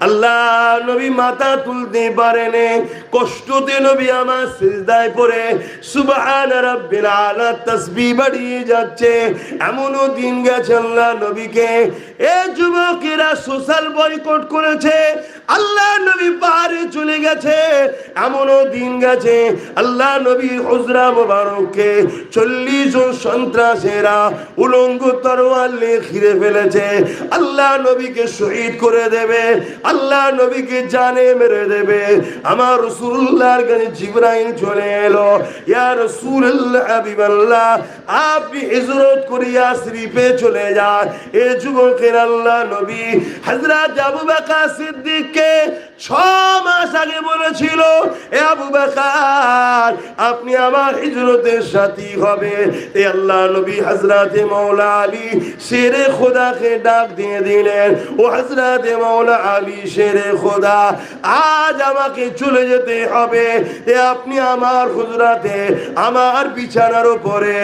আল্লাহ নবী মাথা তুলতে পারেনি, কষ্টতে নবী আমার সিজদায় পড়ে সুবহান রাব্বিল আলা তাসবিহ বাড়িয়ে যাচ্ছে। এমনও দিন গেছে আল্লাহ নবীকে এ যুবকেরা সোশ্যাল বয়কট করেছে, আল্লাহ নবী পাহাড়ে চলে গেছে। এমনও দিন গেছে আল্লাহ নবী হুজরা মুবারককে 40 জন সন্ত্রাসীরা উলঙ্গ তরোয়াল নিয়ে ঘিরে ফেলেছে। আল্লাহ নবীকে শহীদ করে দেবে, আল্লাহ নবীকে জানে মেরে দেবে। আমার রাসূলুল্লাহর কাছে জিবরাইল চলে এলো, ইয়া রাসূলুল্লাহ হাবিবাল্লাহ, আপনি হিজরত করে ইয়াসরিফে চলে যান। এ যুবকের আল্লাহ নবী হযরত আবু বকর সিদ্দিক নবীকে 6 মাস আগে বলেছিল, এ আবু বকর আপনি আমার হিজরতের সাথী হবে। এ আল্লাহ নবী হযরতে মাওলা আলী শেরে খোদাকে ডাক দিয়ে দিলেন, ও হযরতে মাওলা আলী শেরে খোদা, আজ আমাকে চলে যেতে হবে। এ আপনি আমার হুজরাতে আমার বিছানার উপরে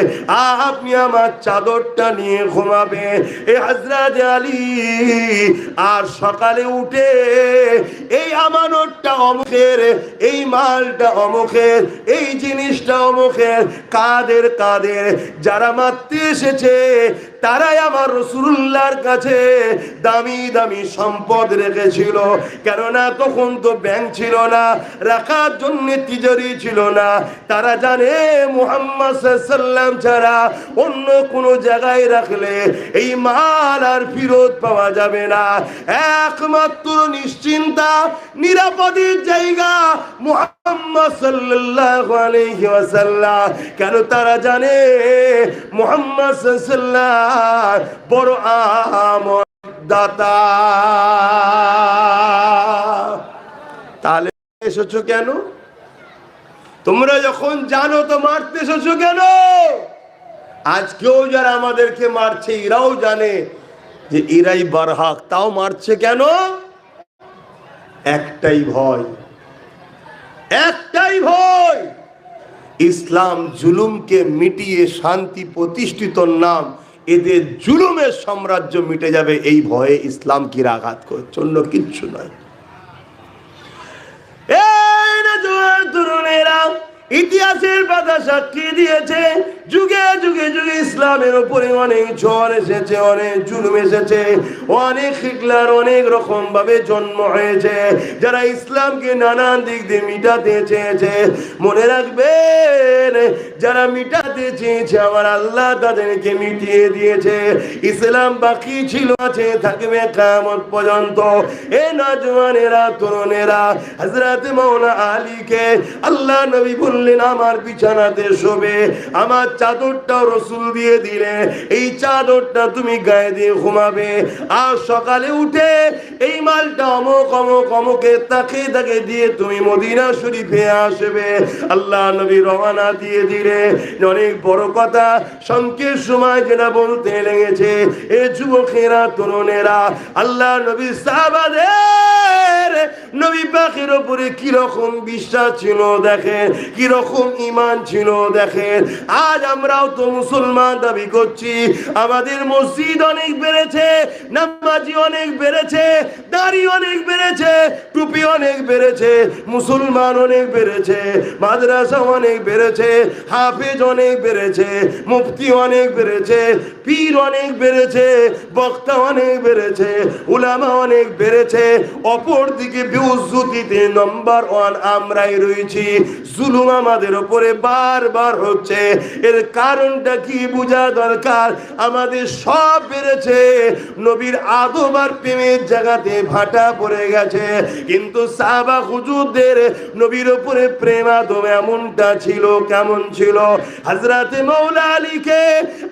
আপনি আমার চাদরটা নিয়ে ঘুমাবে। এ হযরত আলী আর সকালে উঠে এই আমানতটা অমুকের, এই মালটা অমুকের, এই জিনিসটা অমুকের, কাদের কাদের যারা মারতে এসেছে তারাই আমার রাসূলুল্লাহর কাছে দামি দামি সম্পদ রেখেছিল। কেননা তখন তো ব্যাংক ছিল না, রাখার জন্য তিজোরি ছিল না। তারা জানে মুহাম্মদ সাল্লাল্লাহু আলাইহি ওয়াসাল্লাম ছাড়া অন্য কোন জায়গায় রাখলে এই মাল আর ফেরত পাওয়া যাবে না। একমাত্র নিশ্চিন্তা নিরাপদের জায়গা মুহাম্মদ সাল্লাল্লাহু আলাইহি ওয়াসাল্লাম। কেন তারা জানে মুহাম্মদ সাল্লাল্লাহু আলাইহি ওয়াসাল্লাম বড় আমত দাতা। তাহলে এসেছো কেন? তোমরা যখন জানো তো মারতে এসেছো কেন? আজকেও যারা আমাদেরকে মারছে এরাও জানে যে এরাই বারহাক, তাও মারছে কেন? একটাই ভয়, একটাই ভয়। ইসলাম জুলুমকে মিটিয়ে শান্তি প্রতিষ্ঠিত নাম, এদের জুলুমের সাম্রাজ্য মিটে যাবে এই ভয়ে ইসলামকে আঘাত করছে, অন্য কিচ্ছু নয়। এই না জোয়ার তরুণেরা ইতিহাসের পাতা সাক্ষী দিয়েছে, যুগে যুগে যুগে ইসলামের উপরে অনেক ঝড় এসেছে, অনেক জুলুম এসেছে, অনেক হিটলার অনেক রকম ভাবে জন্ম হয়েছে, যারা ইসলামকে নানান দিক দিয়ে মিটাতে চেয়েছে। মনে রাখবেন, যারা মিটাতে চেয়েছে আমার আল্লাহ তাদেরকে মিটিয়ে দিয়েছে। ইসলাম বাকি ছিল, আছে, থাকবে কিয়ামত পর্যন্ত। এ নওজওয়ানেরা তরুণেরা, হযরত মাওলা আলীকে আল্লাহ নবী বললেন আমার বিছানাতে শোবে, আমার চাদরটা রাসূল দিয়ে দিলে এই চাদরটা তুমি গায়ে দিয়ে ঘুমাবে, আর সকালে উঠে এই মালটা অমুক অমুক অমুকের তাকে তাকে দিয়ে তুমি মদিনা শরীফে আসবে। আল্লাহ নবী রওনা দিয়ে দিলে। অনেক বড় কথা, সংকের সময় যেটা বলতে লেগেছে, এ যুবকেরা তরুণেরা, আল্লাহ নবী সাহাবাদের নবী পাকের উপরে কি রকম বিশ্বাস ছিল দেখেন, কি রকম ঈমান ছিল দেখেন। আজ আমরাও তো মুসলমান দাবি করছি, আমাদের মসজিদ অনেক বেড়েছে, নামাজি অনেক বেড়েছে, দাড়ি অনেক বেড়েছে, টুপি অনেক বেড়েছে, মুসলমান অনেক বেড়েছে, মাদ্রাসা অনেক বেড়েছে, হাফেজ অনেক বেড়েছে, মুফতি অনেক বেড়েছে, পীর অনেক বেড়েছে, বক্তা অনেক বেড়েছে, উলামা অনেক বেড়েছে। অপর দিকে বেউজ্জতিতে নাম্বার 1 আমরাই রয়েছি। জুলুম আমাদের উপরে বারবার হচ্ছে, এর কারণটা কি বোঝা দরকার। আমাদের সব বেড়েছে, নবীর আদব আর প্রেমের জায়গাতে ভাটা পড়ে গেছে, কিন্তু সাহাবা হুজুরদের নবীর উপরে প্রেম আদব এমনটা ছিল, কেমন ছিল। হযরতে মাওলা আলীকে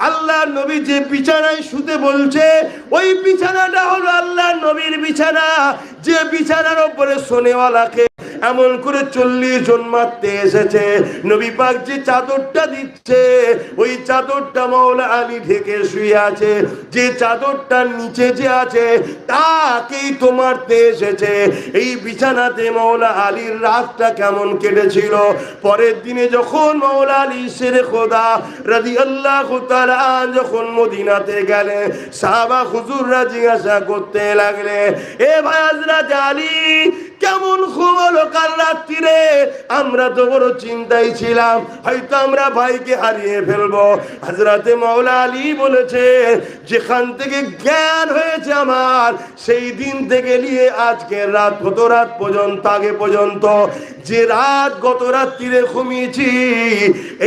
আল্লাহ নবী যে বিছানায় শুতে বলছে, ওই বিছানাটা হলো আল্লাহ নবীর বিছানা, যে বিছানার উপরে সোনেওয়ালাকে এমন করে 40 জন মারতে এসেছে। নবী পাক যে চাদরটা দিচ্ছে, ওই চাদরটা মাওলা আলী ঢেকে শুয়ে আছে, যে চাদরটার নিচে যে আছে তাকেই তো মারতে এসেছে। এই বিছানাতে মাওলা আলীর রাতটা কেমন কেটেছিল। পরের দিনে যখন মাওলা আলী শেরে খোদা রাদিয়াল্লাহু তাআলা যখন মদিনাতে গেলেন, সাহাবা হুজুররা জিজ্ঞাসা করতে লাগলে, এ ভাই হযরত আলী কেমন ঘুম হলো কাল রাত্রিরে? আমরা তো বড় চিন্তায় ছিলাম, হয়তো আমরা ভাইকে হারিয়ে ফেলবো। হযরতে মাওলা আলী বলেছে, যেখান থেকে জ্ঞান হয়েছে আমার, সেই দিন থেকে নিয়ে আজকে রাত, গত রাত পর্যন্ত, আগে পর্যন্ত যে রাত গত রাত্রিরে ঘুমিয়েছি,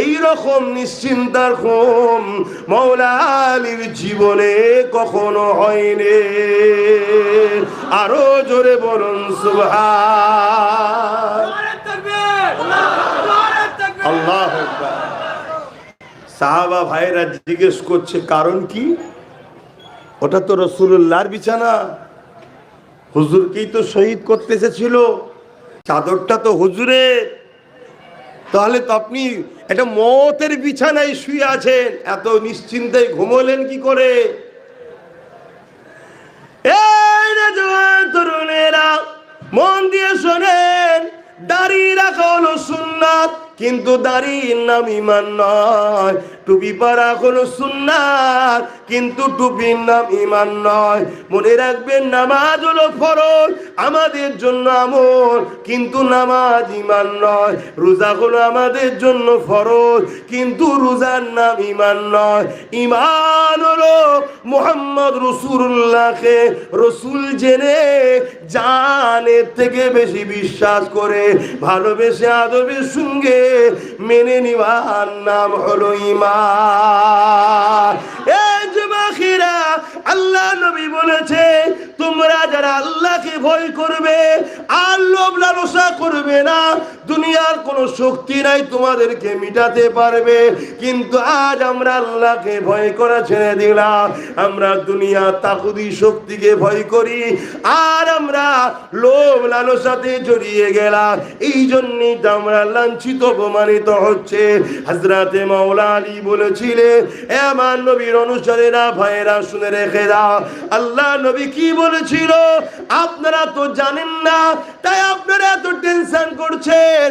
এই রকম নিশ্চিন্তার ঘুম মাওলা আলীর জীবনে কখনো হয়নি। আরো জোরে বলুন সুবহান আল্লাহু আকবার। সাহাবা ভাইরা জিজ্ঞেস করছে কারণ কি? ওটা তো রাসূলুল্লাহর বিছানা, হুজুরকেই তো শহীদ করতে এসেছিল, চাদরটা তো হুজুরের। তাহলে তো আপনি একটা মতের বিছানায় শুয়ে আছেন, এত নিশ্চিন্তে ঘুমোলেন কি করে? এই রে জওয়ান তরুণেরা, মন দিয়ে শোনেন, দাড়ি রাখা হলো সুন্নাত, কিন্তু দাড়ির নাম ঈমান নয়। টুপি পরা হলো সুন্নাত, কিন্তু টুপির নাম ঈমান নয়। মনে রাখবেন, নামাজ হলো ফরজ, আমাদের জন্য আমল, কিন্তু নামাজ ঈমান নয়। রোজা হলো আমাদের জন্য ফরজ, কিন্তু রোজার নাম ঈমান নয়। ঈমান হলো মুহাম্মদ রাসূলুল্লাহকে রসুল জেনে জানের থেকে বেশি বিশ্বাস করে ভালোবেসে আদবের সঙ্গে মেনে নিবার নাম হলো ঈমান। এই যুবকেরা, আল্লাহ নবী বলেছে, তোমরা যারা আল্লাহকে ভয় করবে আর লোভ লালসা করবে না, দুনিয়ার কোন শক্তি নাই তোমাদেরকে মিটাতে পারবে। কিন্তু আজ আমরা আল্লাহকে ভয় করা ছেড়ে দিলাম, আমরা দুনিয়া তাকুদি শক্তিকে ভয় করি, আর আমরা লোভ লালসাতে জড়িয়ে গেলাম। এই জন্যই তো আমরা লাঞ্ছিত অপমানিত হচ্ছে। হযরতে মাওলা আলী বলেছিলেন, এ আমার নবীর অনুসারীরা, ভাইয়েরা শুনে রেখে দাও, আল্লাহ নবী কি বলেছিল আপনারা তো জানেন না, তাই আপনারা এত টেনশন করছেন।